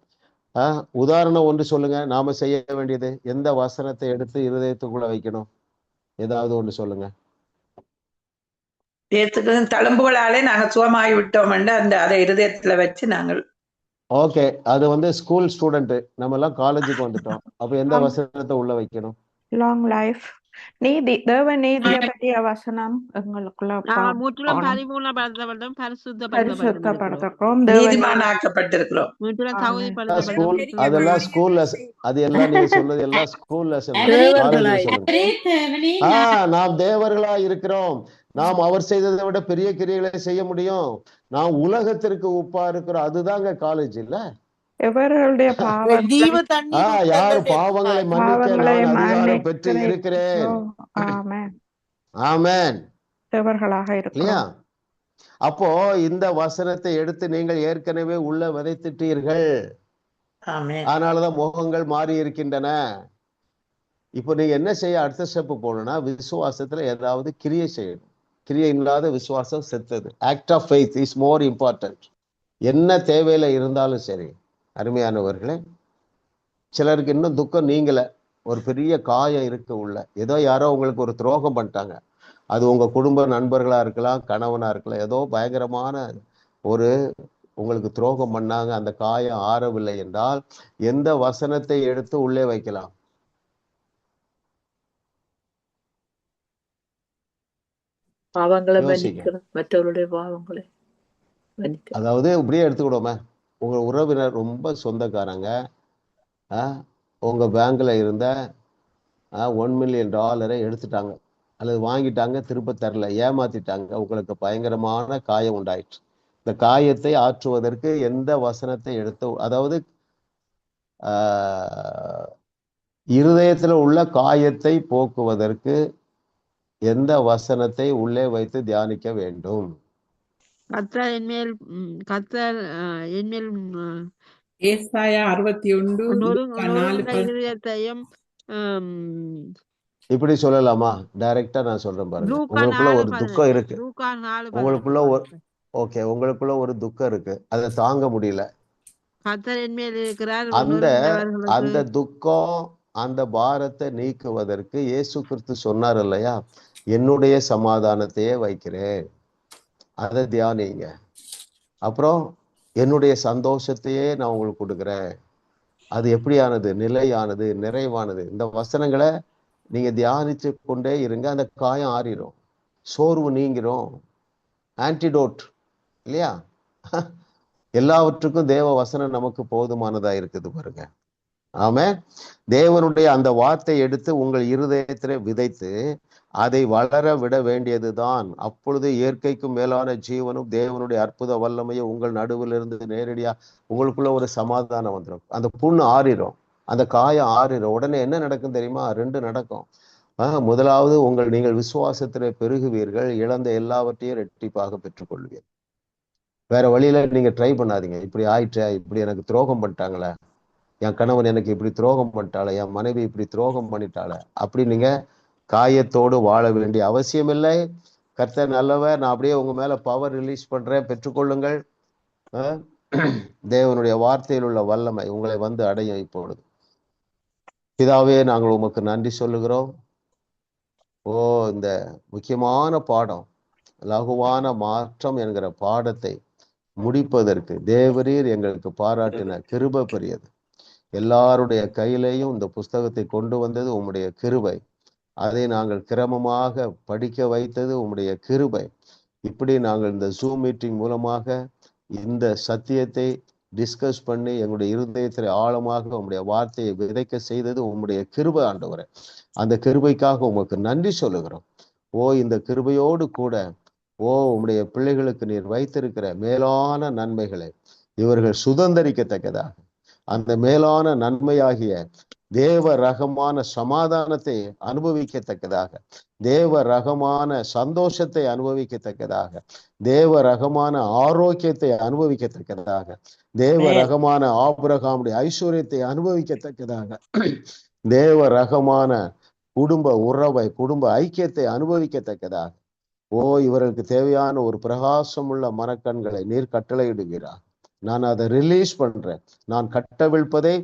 உதாரணம் ஒன்று சொல்லுங்க. நாம செய்ய வேண்டியது எந்த வசனத்தை எடுத்து இருதயத்துக்குள்ள வைக்கணும்? ஏதாவது ஒன்று சொல்லுங்க. தழும்புகளாலே நாங்க சுகமாகி விட்டோம் அதை இருதயத்துல வச்சு நாங்கள். ஓகே, அது ஸ்கூல் ஸ்டூடெண்ட், நம்ம எல்லாம் காலேஜுக்கு வந்துட்டோம். அப்ப எந்த வசனத்தை உள்ள வைக்கணும்? லாங் லைஃப், நீதி, தேவ நீதியை பற்றிய வசனம் எங்களுக்குள்ள முற்றிலும் பரிபூர்ணப்படுத்தப்பட்டோம், பரிசுத்தப்படுத்தப்பட்டிருக்கிறோம், நீதிமானாக்கப்பட்டிருக்கிறோம். முற்றிலும் அதெல்லாம் ஸ்கூல் லெசன். அது எல்லாம் நீங்க சொன்னது எல்லாம் ஸ்கூல் லெசன். நாம் தேவர்களா இருக்கிறோம். நாம் அவர் செய்ததை விட பெரிய கிரியைகளை செய்ய முடியும். நாம் உலகத்திற்கு உப்பா இருக்கிறோம். அதுதாங்க காலேஜ் இல்ல. எவர்களுடைய யார் பாவங்களை மன்னிக்க நான் அதிகாரம் பெற்று இருக்கிறேன். ஆமென். இல்லையா? அப்போ இந்த வசனத்தை எடுத்து நீங்கள் ஏற்கனவே உள்ள விதைத்திட்டீர்கள். அதனாலதான் முகங்கள் மாறி இருக்கின்றன. இப்போ நீங்க என்ன செய்ய? அடுத்த ஸ்டெப் போகணும்னா, விசுவாசத்துல ஏதாவது கிரியை செய்யணும். கிரியை இல்லாத விசுவாசம் செத்தது. Act of faith is more important. என்ன தேவையில இருந்தாலும் சரி. அருமையானவர்களே, சிலருக்கு இன்னும் துக்கம் நீங்கல, ஒரு பெரிய காயம் இருக்கு உள்ள. ஏதோ யாரோ உங்களுக்கு ஒரு துரோகம் பண்ணிட்டாங்க. அது உங்க குடும்ப நண்பர்களா இருக்கலாம், கணவனா இருக்கலாம். ஏதோ பயங்கரமான ஒரு உங்களுக்கு துரோகம் பண்ணாங்க, அந்த காயம் ஆறவில்லை என்றால் எந்த வசனத்தை எடுத்து உள்ளே வைக்கலாம்? பாவங்களை மன்னிக்கிறது, மற்றவருடைய பாவங்களை மன்னிக்கிறது. அதாவது இப்படியே எடுத்துக்கிடுவோமே, உங்க உறவினர் ரொம்ப சொந்தக்காரங்க, உங்க பேங்க்ல இருந்த $1 மில்லியன் எடுத்துட்டாங்க அல்லது வாங்கிட்டாங்க, திரும்ப தரல, ஏமாத்திட்டாங்க, உங்களுக்கு பயங்கரமான காயம் உண்டாயிற்று. இந்த காயத்தை ஆற்றுவதற்கு எந்த வசனத்தை எடுத்து, அதாவது இருதயத்துல உள்ள காயத்தை போக்குவதற்கு எந்த வசனத்தை உள்ளே வைத்து தியானிக்க வேண்டும்? கர்த்தர் என்மேல் ஏசாயா 61 இருதயத்தையும் இப்படி சொல்லலாமா? டைரக்டா நான் சொல்றேன் பாருங்க. உங்களுக்குள்ள ஒரு துக்கம் இருக்கு, உங்களுக்குள்ள ஓகே, உங்களுக்குள்ள ஒரு துக்கம் இருக்கு, அதை தாங்க முடியல. அந்த துக்கம், அந்த பாரத்தை நீக்குவதற்கு இயேசு கிறிஸ்து சொன்னார் இல்லையா, என்னுடைய சமாதானத்தையே வைக்கிறேன், அதை தியானிங்க. அப்புறம் என்னுடைய சந்தோஷத்தையே நான் உங்களுக்கு கொடுக்குறேன், அது எப்படியானது? நிலையானது, நிறைவானது. இந்த வசனங்களை நீங்க தியானிச்சு கொண்டே இருங்க, அந்த காயம் ஆறிடும், சோர்வு நீங்கிரும். ஆன்டிடோட் இல்லையா? எல்லாவற்றுக்கும் தேவ வசனம் நமக்கு போதுமானதா இருக்குது பாருங்க. ஆமே. தேவனுடைய அந்த வார்த்தை எடுத்து உங்கள் இருதயத்திலே விதைத்து அதை வளர விட வேண்டியதுதான். அப்பொழுது இயற்கைக்கும் மேலான ஜீவனும் தேவனுடைய அற்புத வல்லமையும் உங்கள் நடுவில் இருந்து நேரடியா உங்களுக்குள்ள ஒரு சமாதானம் வந்துடும். அந்த புண்ணு ஆறிடும், அந்த காயம் ஆறிடும். உடனே என்ன நடக்கும் தெரியுமா? 2 நடக்கும். முதலாவது, நீங்கள் விசுவாசத்திலே பெருகுவீர்கள், இழந்த எல்லாவற்றையும் ரெட்டிப்பாக பெற்றுக்கொள்வீர்கள். வேற வழியில நீங்க ட்ரை பண்ணாதீங்க. இப்படி ஆயிட்டே, இப்படி எனக்கு துரோகம் பண்ணிட்டாங்களே, என் கணவன் எனக்கு இப்படி துரோகம் பண்ணிட்டாளே, என் மனைவி இப்படி துரோகம் பண்ணிட்டாளே, அப்படி நீங்க காயத்தோடு வாழ வேண்டிய அவசியம் இல்லை. கர்த்தர் நல்லவர், நான் அப்படியே உங்க மேல பவர் ரிலீஸ் பண்றேன், பெற்றுக்கொள்ளுங்கள். தேவனுடைய வார்த்தையில் உள்ள வல்லமை உங்களை வந்து அடையும். இப்பொழுது பிதாவே, நாங்கள் உமக்கு நன்றி சொல்லுகிறோம். இந்த முக்கியமான பாடம், லகுவான மாற்றம் என்கிற பாடத்தை முடிப்பதற்கு தேவரீர் எங்களுக்கு பாராட்டின கிருபை பெரியது. எல்லாருடைய கையிலையும் இந்த புஸ்தகத்தை கொண்டு வந்தது உம்முடைய கிருபை. அதை நாங்கள் கிரமமாக படிக்க வைத்தது உம்முடைய கிருபை. இப்படி நாங்கள் இந்த ஜூம் மீட்டிங் மூலமாக இந்த சத்தியத்தை டிஸ்கஸ் பண்ணி எங்களுடைய இருதயத்தில் ஆழமாக உம்முடைய வார்த்தையை விதைக்க செய்தது உம்முடைய கிருபை ஆண்டவரே. அந்த கிருபைக்காக உமக்கு நன்றி சொல்லுகிறோம். இந்த கிருபையோடு கூட உம்முடைய பிள்ளைகளுக்கு நீர் வைத்திருக்கிற மேலான நன்மைகளை இவர்கள் சுதந்தரிக்கத்தக்கதாக, அந்த மேலான நன்மையாகிய தேவ ரகமான சமாதானத்தை அனுபவிக்கத்தக்கதாக, தேவ ரகமான சந்தோஷத்தை அனுபவிக்கத்தக்கதாக, தேவ ரகமான ஆரோக்கியத்தை அனுபவிக்கத்தக்கதாக, தேவ ரகமான ஆபிரகாமுடைய ஐஸ்வர்யத்தை அனுபவிக்கத்தக்கதாக, தேவ ரகமான குடும்ப உறவை, குடும்ப ஐக்கியத்தை அனுபவிக்கத்தக்கதாக இவர்களுக்கு தேவையான ஒரு பிரகாசம் உள்ள மனக்கண்களை நீர் கட்டளையிடுகிறார். நான் அதை ரிலீஸ் பண்றேன். நான் கட்டவிழ்ப்பதை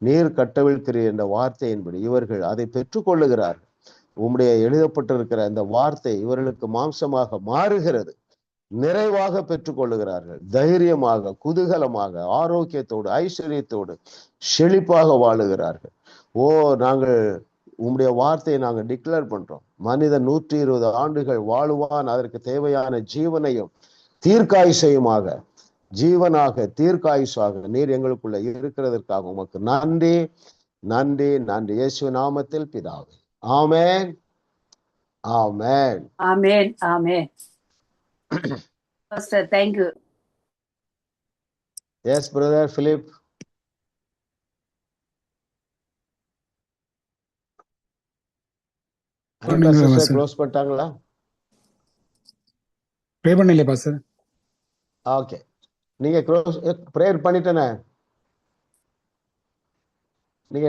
நீர் கட்டவிழ்க்கிறீர் என்ற வார்த்தையின்படி இவர்கள் அதை பெற்றுக்கொள்ளுகிறார்கள். உம்முடைய எழுதப்பட்டிருக்கிற இந்த வார்த்தை இவர்களுக்கு மாம்சமாக மாறுகிறது. நிறைவாக பெற்றுக்கொள்ளுகிறார்கள். தைரியமாக, குதூகலமாக, ஆரோக்கியத்தோடு, ஐஸ்வர்யத்தோடு, செழிப்பாக வாழுகிறார்கள். நாங்கள் உம்முடைய வார்த்தையை நாங்கள் டிக்ளேர் பண்றோம். மனிதன் 120 ஆண்டுகள் வாழுவான், அதற்கு தேவையான ஜீவனையும் தீர்க்காயுசையுமாக, ஜீவனாக தீர்க்காயுசாக நீர் எங்களுக்குள்ள இருக்கிறதற்காக உமக்கு நன்றி, நன்றி, நன்றி. இயேசு நாமத்தில் பிதாவே, ஆமென், ஆமென், ஆமென், ஆமென். Pastor, thank you. Yes, brother Philip. Close பண்ணிட்டாங்களா? ப்ரே பண்ணல பாஸ்டர். ஓகே, நீங்க ப்ரேயர் பண்ணிட்டேனே, நீங்க